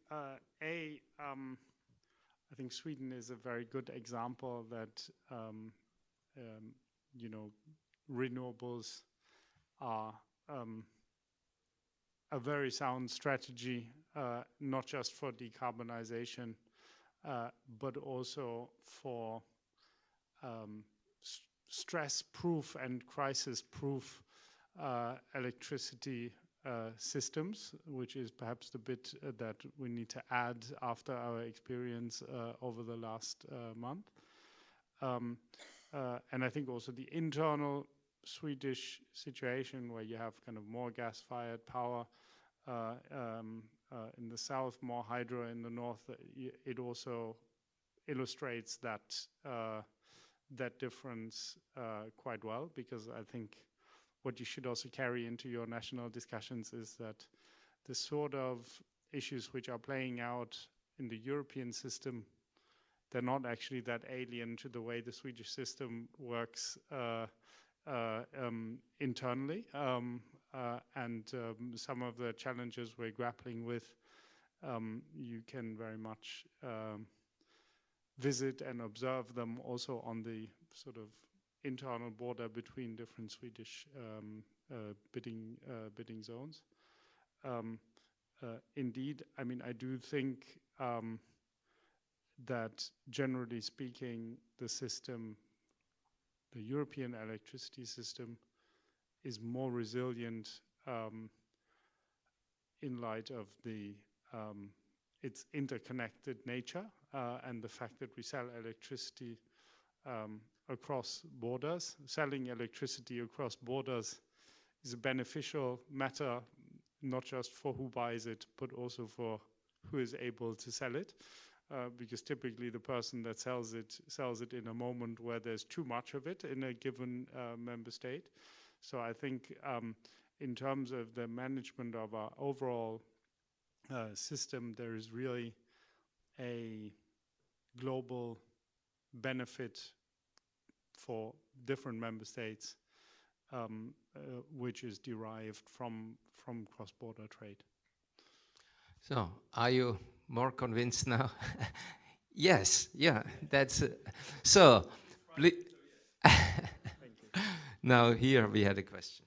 I think Sweden is a very good example that you know, renewables are a very sound strategy, not just for decarbonization, but also for stress-proof and crisis-proof electricity systems, which is perhaps the bit that we need to add after our experience over the last month. And I think also the internal Swedish situation, where you have kind of more gas-fired power in the south, more hydro in the north, it also illustrates that that difference quite well, because I think what you should also carry into your national discussions is that the sort of issues which are playing out in the European system, they're not actually that alien to the way the Swedish system works internally. And some of the challenges we're grappling with, you can very much visit and observe them also on the sort of internal border between different Swedish bidding zones. Indeed, I mean, I do think that generally speaking, the system, the European electricity system, is more resilient in light of its interconnected nature and the fact that we sell electricity across borders. Selling electricity across borders is a beneficial matter, not just for who buys it, but also for who is able to sell it. Because typically the person that sells it in a moment where there's too much of it in a given member state. So I think in terms of the management of our overall system, there is really a global benefit for different member states, which is derived from cross-border trade. So, are you more convinced now? Yes, yeah, that's so. Thank you. Now here we had a question.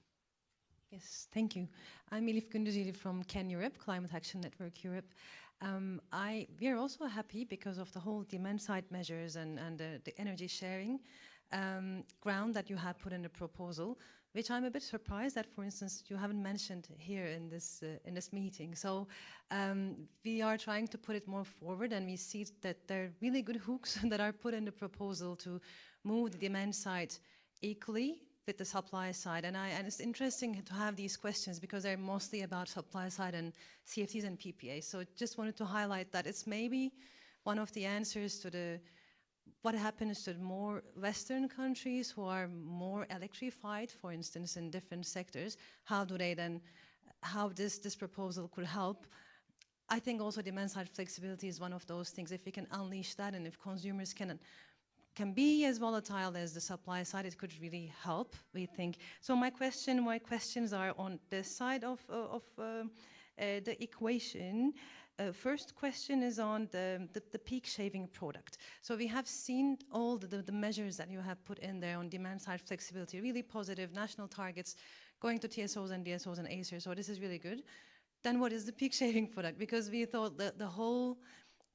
Yes, thank you. I'm Elif Gündüzeli from CAN Europe, Climate Action Network Europe. We are also happy because of the whole demand-side measures and the energy sharing ground that you have put in the proposal, which I'm a bit surprised that, for instance, you haven't mentioned here in this meeting. So we are trying to put it more forward, and we see that there are really good hooks that are put in the proposal to move the demand side equally with the supply side. And it's interesting to have these questions because they're mostly about supply side and CFDs and PPA. So just wanted to highlight that it's maybe one of the answers to what happens to more Western countries who are more electrified, for instance, in different sectors. How this proposal could help. I think also demand side flexibility is one of those things. If we can unleash that and if consumers can can be as volatile as the supply side. It could really help, we think. So my questions are on this side of the equation. First question is on the peak shaving product. So we have seen all the measures that you have put in there on demand side flexibility, really positive national targets going to TSOs and DSOs and ACERs. So this is really good. Then what is the peak shaving product? Because we thought that the whole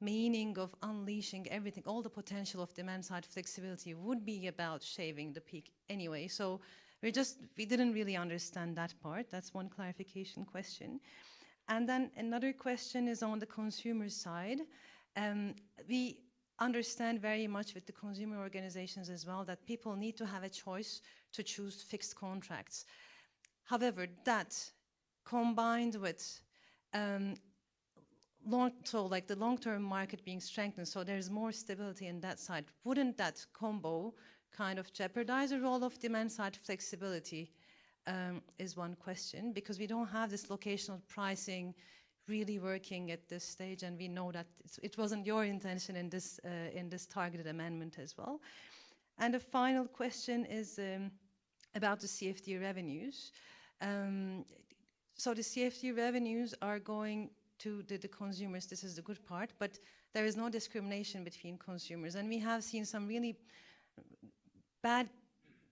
meaning of unleashing everything, all the potential of demand side flexibility would be about shaving the peak anyway. So we didn't really understand that part. That's one clarification question. And then another question is on the consumer side. We understand very much with the consumer organizations as well that people need to have a choice to choose fixed contracts. However, that combined with the long-term market being strengthened, so there's more stability in that side, wouldn't that combo kind of jeopardize the role of demand-side flexibility is one question, because we don't have this locational pricing really working at this stage, and we know that it wasn't your intention in this targeted amendment as well. And the final question is about the CFD revenues. So the CFD revenues are going to the consumers. This is the good part, but there is no discrimination between consumers. And we have seen some really bad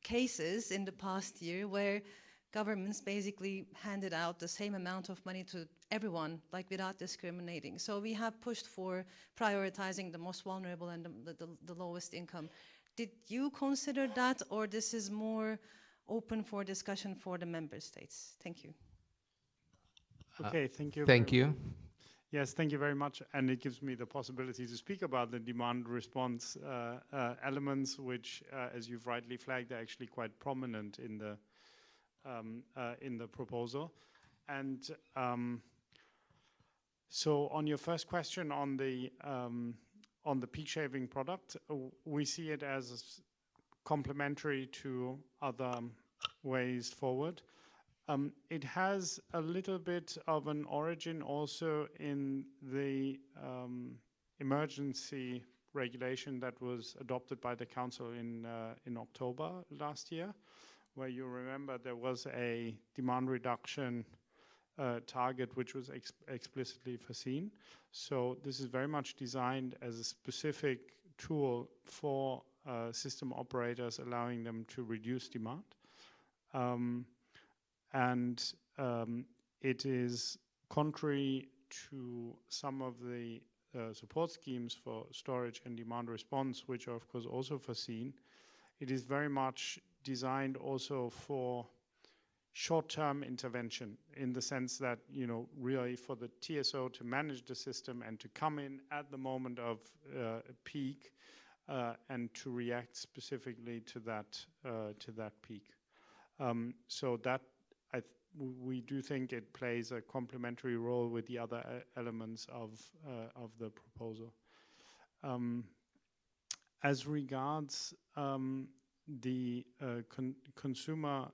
cases in the past year where governments basically handed out the same amount of money to everyone, like without discriminating. So we have pushed for prioritizing the most vulnerable and the lowest income. Did you consider that, or this is more open for discussion for the member states? Thank you. Okay, thank you. Thank you. Yes, thank you very much. And it gives me the possibility to speak about the demand response elements, which, as you've rightly flagged, are actually quite prominent in the proposal. And so on your first question on the peak shaving product, we see it as complementary to other ways forward. It has a little bit of an origin also in the emergency regulation that was adopted by the Council in October last year, where you remember there was a demand reduction target which was explicitly foreseen. So this is very much designed as a specific tool for system operators, allowing them to reduce demand. And it is contrary to some of the support schemes for storage and demand response, which are of course also foreseen. It is very much designed also for short-term intervention, in the sense that, you know, really for the TSO to manage the system and to come in at the moment of peak and to react specifically to that peak. So that we do think it plays a complementary role with the other elements of the proposal. As regards the consumer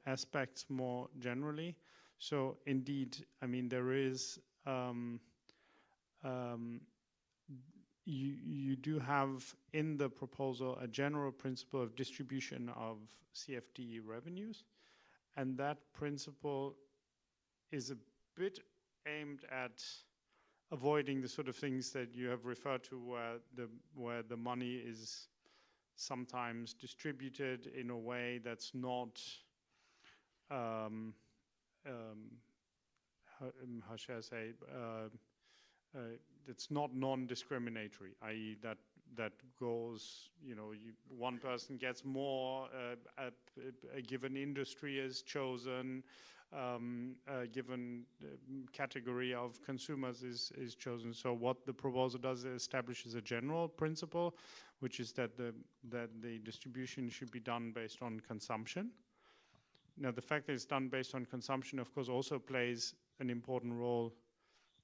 aspects more generally, so indeed, I mean, there is you do have in the proposal a general principle of distribution of CFD revenues. And that principle is a bit aimed at avoiding the sort of things that you have referred to, where the money is sometimes distributed in a way that's not, how shall I say, it's not non-discriminatory, i.e. that goes, you know, one person gets more, a given industry is chosen, a given category of consumers is chosen. So what the proposal does is establishes a general principle, which is that the distribution should be done based on consumption. Now, the fact that it's done based on consumption, of course, also plays an important role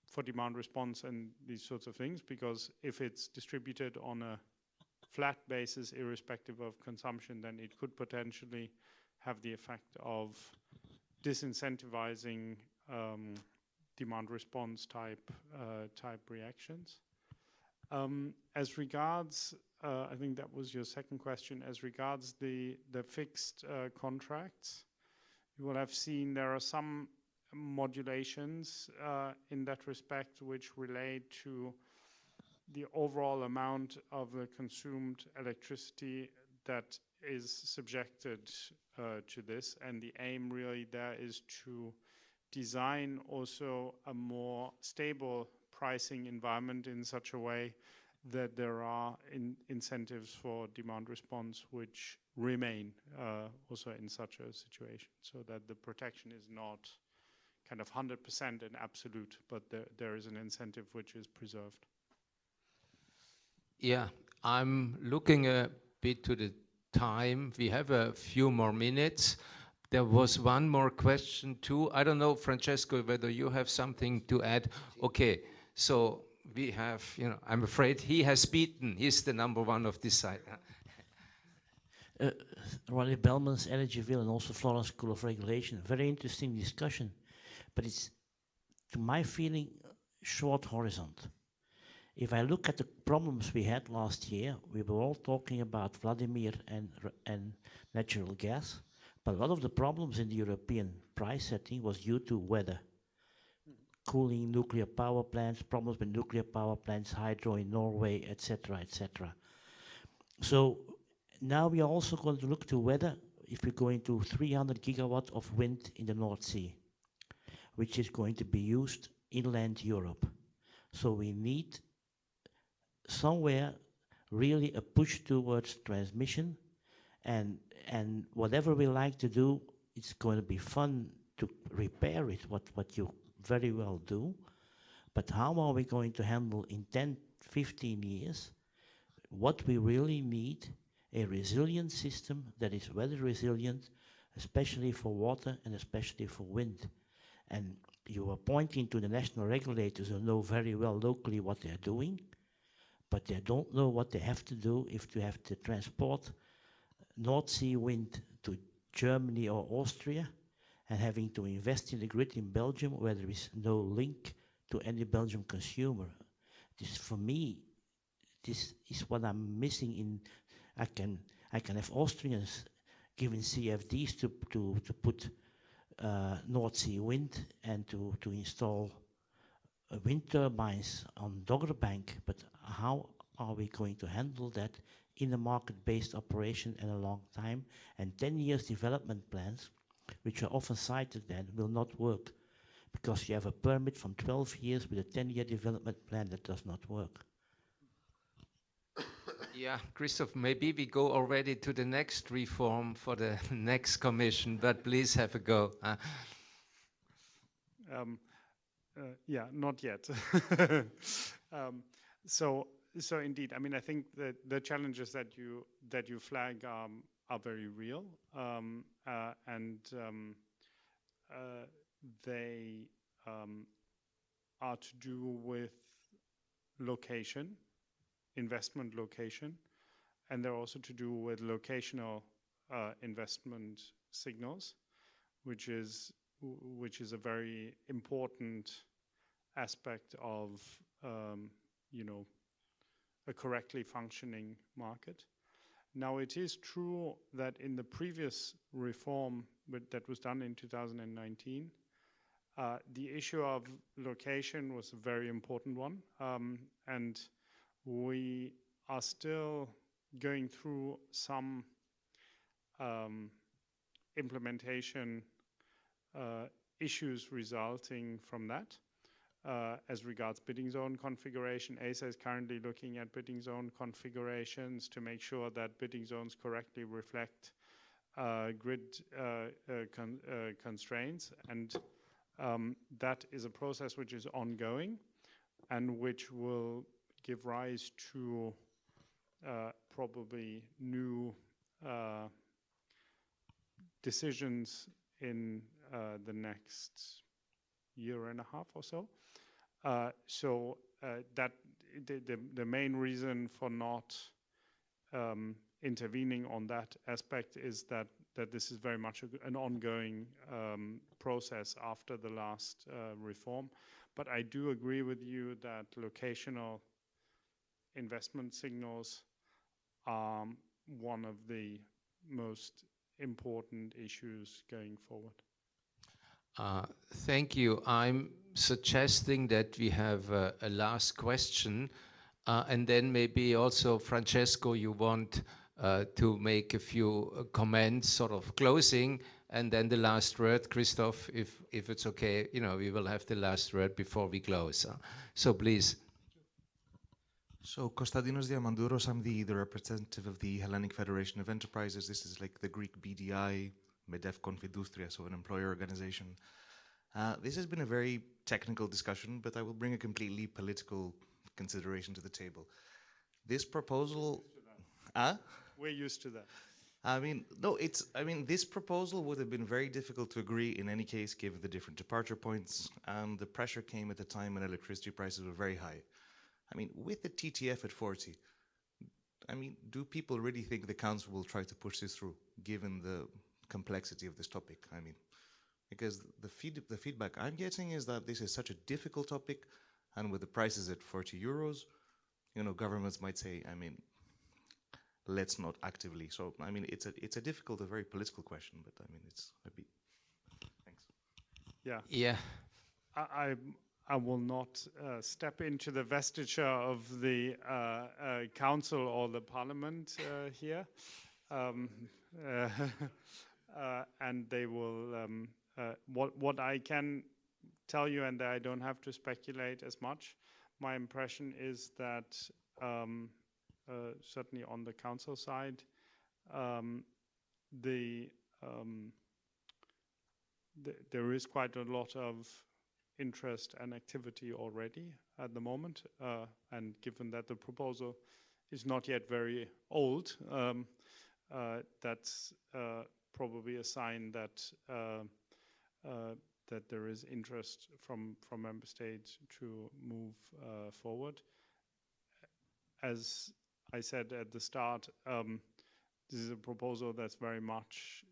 for demand response and these sorts of things, because if it's distributed on a flat basis, irrespective of consumption, then it could potentially have the effect of disincentivizing demand response type reactions. As regards I think that was your second question. As regards the fixed contracts, you will have seen there are some modulations in that respect which relate to the overall amount of the consumed electricity that is subjected to this. And the aim really there is to design also a more stable pricing environment in such a way that there are incentives for demand response which remain also in such a situation, so that the protection is not kind of 100% in absolute, but there is an incentive which is preserved. Yeah, I'm looking a bit to the time. We have a few more minutes. There was one more question too. I don't know, Francesco, whether you have something to add. Okay, so we have, I'm afraid he has beaten. He's the number one of this side. Ronnie Bellman's Energyville and also Florence School of Regulation. Very interesting discussion, but it's, to my feeling, short horizon. If I look at the problems we had last year, we were all talking about Vladimir and natural gas, but a lot of the problems in the European price setting was due to weather. Cooling nuclear power plants, problems with nuclear power plants, hydro in Norway, etc., etc. So now we are also going to look to weather if we're going to 300 gigawatt of wind in the North Sea, which is going to be used inland Europe. So we need somewhere really a push towards transmission, and whatever we like to do, it's going to be fun to repair it, what you very well do, but how are we going to handle in 10, 15 years what we really need, a resilient system that is weather resilient, especially for water and especially for wind. And you are pointing to the national regulators who know very well locally what they're doing, but they don't know what they have to do if they have to transport North Sea wind to Germany or Austria, and having to invest in the grid in Belgium where there is no link to any Belgian consumer. This, for me, this is what I'm missing in. I can have Austrians giving CFDs to put North Sea wind and to install wind turbines on Dogger Bank, but how are we going to handle that in a market-based operation in a long time? And 10 years development plans, which are often cited then, will not work because you have a permit from 12 years with a 10-year development plan that does not work. Yeah, Christof, maybe we go already to the next reform for the next commission, but please have a go. Yeah, not yet. So indeed, I mean, I think that the challenges that you flag are very real, and they are to do with location, investment location, and they're also to do with locational investment signals, which is a very important aspect of a correctly functioning market. Now, it is true that in the previous reform that was done in 2019, the issue of location was a very important one, and we are still going through some implementation issues resulting from that. As regards bidding zone configuration, ASA is currently looking at bidding zone configurations to make sure that bidding zones correctly reflect grid constraints, and that is a process which is ongoing and which will give rise to probably new decisions in the next year and a half or so. That the main reason for not intervening on that aspect is that this is very much an ongoing process after the last reform. But I do agree with you that locational investment signals are one of the most important issues going forward. Thank you. I'm suggesting that we have a last question, and then maybe also, Francesco, you want to make a few comments, sort of closing, and then the last word, Christof, if it's okay, we will have the last word before we close. So please. So, Konstantinos Diamandouros, I'm the representative of the Hellenic Federation of Enterprises. This is like the Greek BDI, Medef Confindustria, so an employer organization. This has been a very technical discussion, but I will bring a completely political consideration to the table. This proposal... We're used to that. This proposal would have been very difficult to agree in any case, given the different departure points, and the pressure came at a time when electricity prices were very high. With the TTF at 40, do people really think the council will try to push this through, given the complexity of this topic? Because the feedback I'm getting is that this is such a difficult topic, and with the prices at 40 euros, governments might say, let's not actively. So, it's a difficult, a very political question, but it's a bit. Thanks. Yeah. I will not step into the vestiture of the council or the parliament here. And they will, what I can tell you, and I don't have to speculate as much, my impression is that certainly on the council side, there is quite a lot of interest and activity already at the moment, and given that the proposal is not yet very old, that's probably a sign that that there is interest from member states to move forward. As I said at the start, this is a proposal that's very much,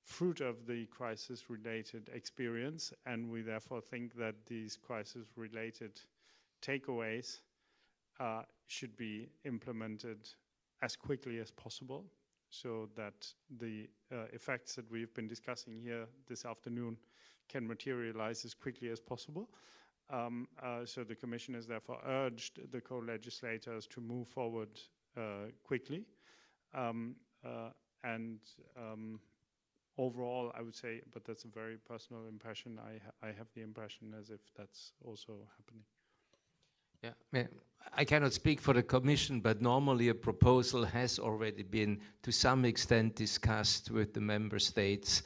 fruit of the crisis-related experience, and we therefore think that these crisis-related takeaways should be implemented as quickly as possible, so that the effects that we've been discussing here this afternoon can materialize as quickly as possible. So the Commission has therefore urged the co-legislators to move forward quickly. Overall, I would say, but that's a very personal impression, I have the impression as if that's also happening. Yeah, I cannot speak for the Commission, but normally a proposal has already been to some extent discussed with the member states.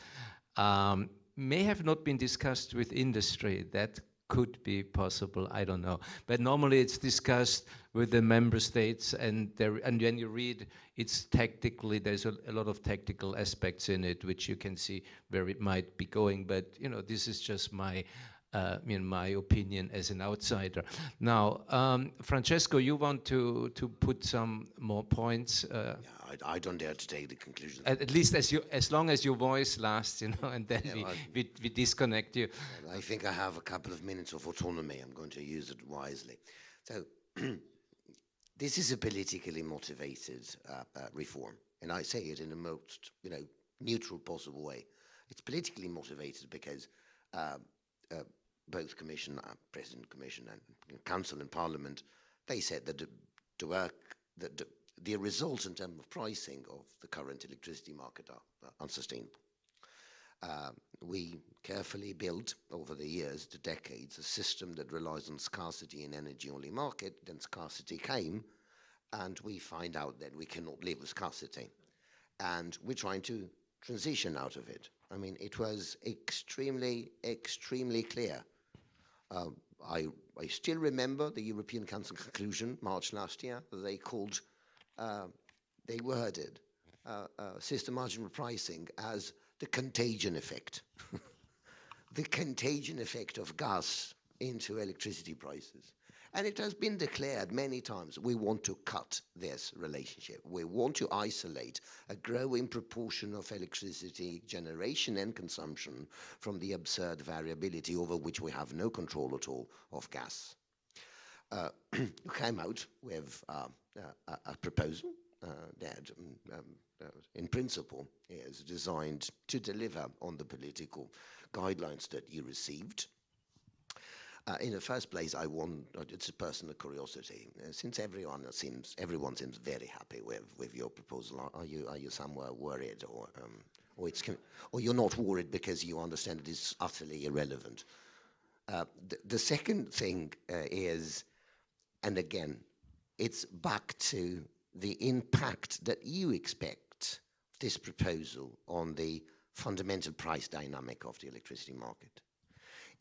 May have not been discussed with industry. That could be possible, I don't know. But normally it's discussed with the member states, and when you read, it's tactically, there's a lot of tactical aspects in it, which you can see where it might be going. But, this is just my opinion as an outsider. Now, Francesco, you want to put some more points? Yeah, I don't dare to take the conclusions. At least as long as your voice lasts, and then we disconnect you. I think I have a couple of minutes of autonomy. I'm going to use it wisely. So, this is a politically motivated reform, and I say it in the most, neutral possible way. It's politically motivated because both President Commission and Council and Parliament, they said that the results in terms of pricing of the current electricity market are unsustainable. We carefully built over the years, the decades, a system that relies on scarcity in energy-only market. Then scarcity came, and we find out that we cannot live with scarcity. And we're trying to transition out of it. It was extremely, extremely clear. I still remember the European Council conclusion, March last year. They worded system marginal pricing as the contagion effect. The contagion effect of gas into electricity prices. And it has been declared many times, we want to cut this relationship. We want to isolate a growing proportion of electricity generation and consumption from the absurd variability over which we have no control at all of gas. came out with a proposal that, in principle, is designed to deliver on the political guidelines that you received. In the first place, it's a personal curiosity. Since everyone seems very happy with your proposal, are you somewhere worried, or you're not worried because you understand it is utterly irrelevant? The second thing is, and again, it's back to the impact that you expect this proposal on the fundamental price dynamic of the electricity market.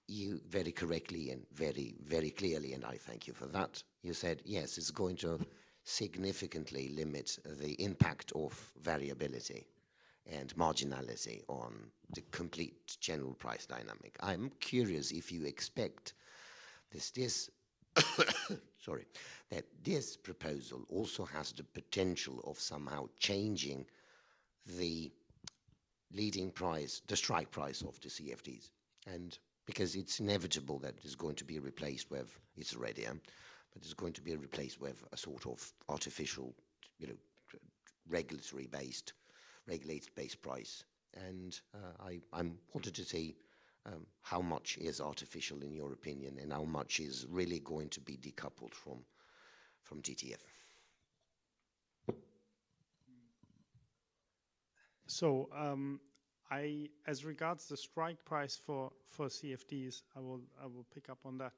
You very correctly and very, very clearly, and I thank you for that, you said, yes, it's going to significantly limit the impact of variability and marginality on the complete general price dynamic. I'm curious if you expect that this proposal also has the potential of somehow changing the leading price, the strike price of the CFDs. And because it's inevitable that it's going to be replaced with, it's already, but it's going to be replaced with a sort of artificial, regulated-based price. And I wanted to see how much is artificial in your opinion, and how much is really going to be decoupled from GTF. So as regards the strike price for CFDs, I will pick up on that.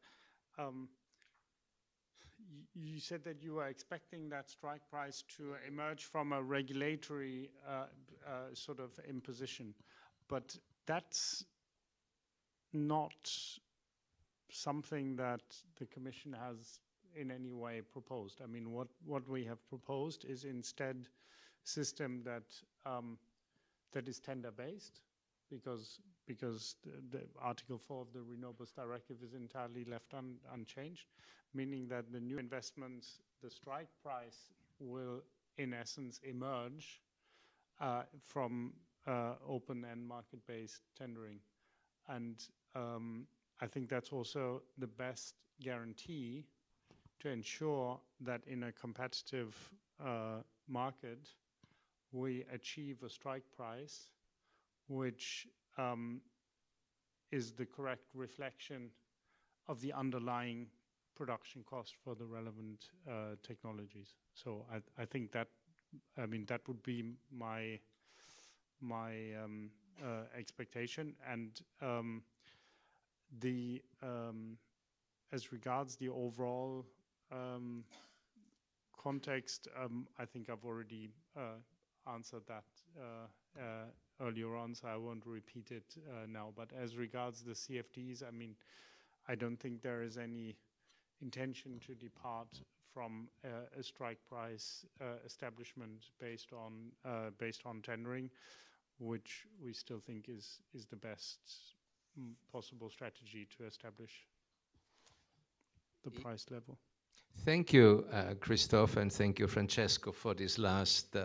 You said that you were expecting that strike price to emerge from a regulatory sort of imposition, but that's not something that the Commission has in any way proposed. I mean, what we have proposed is instead a system that that is tender-based, because the Article 4 of the Renewables Directive is entirely left unchanged, meaning that the new investments, the strike price will, in essence, emerge from open and market-based tendering. And I think that's also the best guarantee to ensure that in a competitive market, we achieve a strike price which is the correct reflection of the underlying production cost for the relevant technologies. So I think that, I mean, that would be my expectation. And as regards the overall context, I think I've already answered that earlier on, so I won't repeat it now. But as regards the CFDs, I mean, I don't think there is any intention to depart from a strike price establishment based on tendering, which we still think is the best possible strategy to establish the price level. Thank you, Christof, and thank you, Francesco, for this last,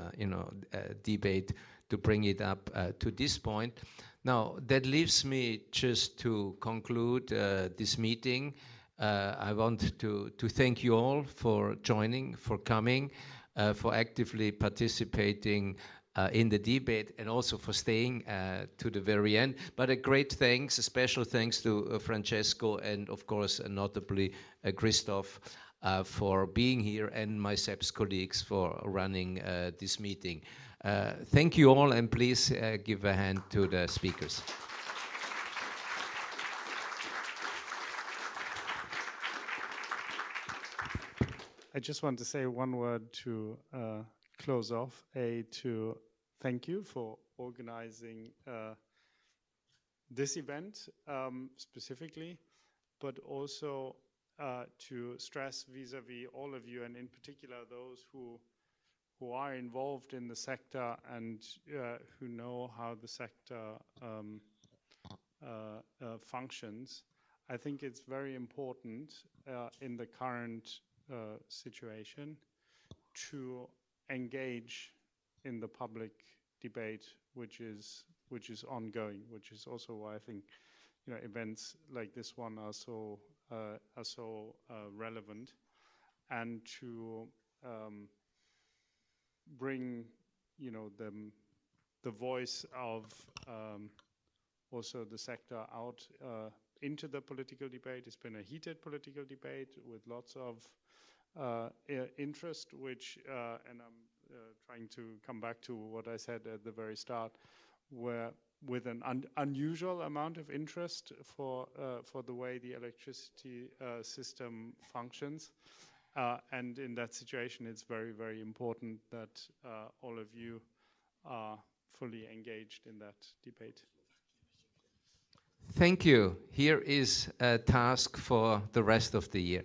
debate to bring it up to this point. Now, that leaves me just to conclude this meeting. I want to thank you all for joining, for coming, for actively participating in the debate, and also for staying to the very end. But a great thanks, a special thanks to Francesco, and of course, notably Christof, for being here, and my CEPS colleagues for running this meeting. Thank you all, and please give a hand to the speakers. I just want to say one word to close off, to thank you for organizing this event specifically, but also to stress vis-a-vis all of you, and in particular those who are involved in the sector and who know how the sector functions. I think it's very important in the current situation to engage in the public debate, which is ongoing, which is also why I think events like this one are so are so relevant, and to bring, you know, the voice of also the sector out into the political debate. It's been a heated political debate with lots of interest, which, and I'm trying to come back to what I said at the very start, where with an unusual amount of interest for the way the electricity system functions. And in that situation, it's very, very important that all of you are fully engaged in that debate. Thank you. Here is a task for the rest of the year.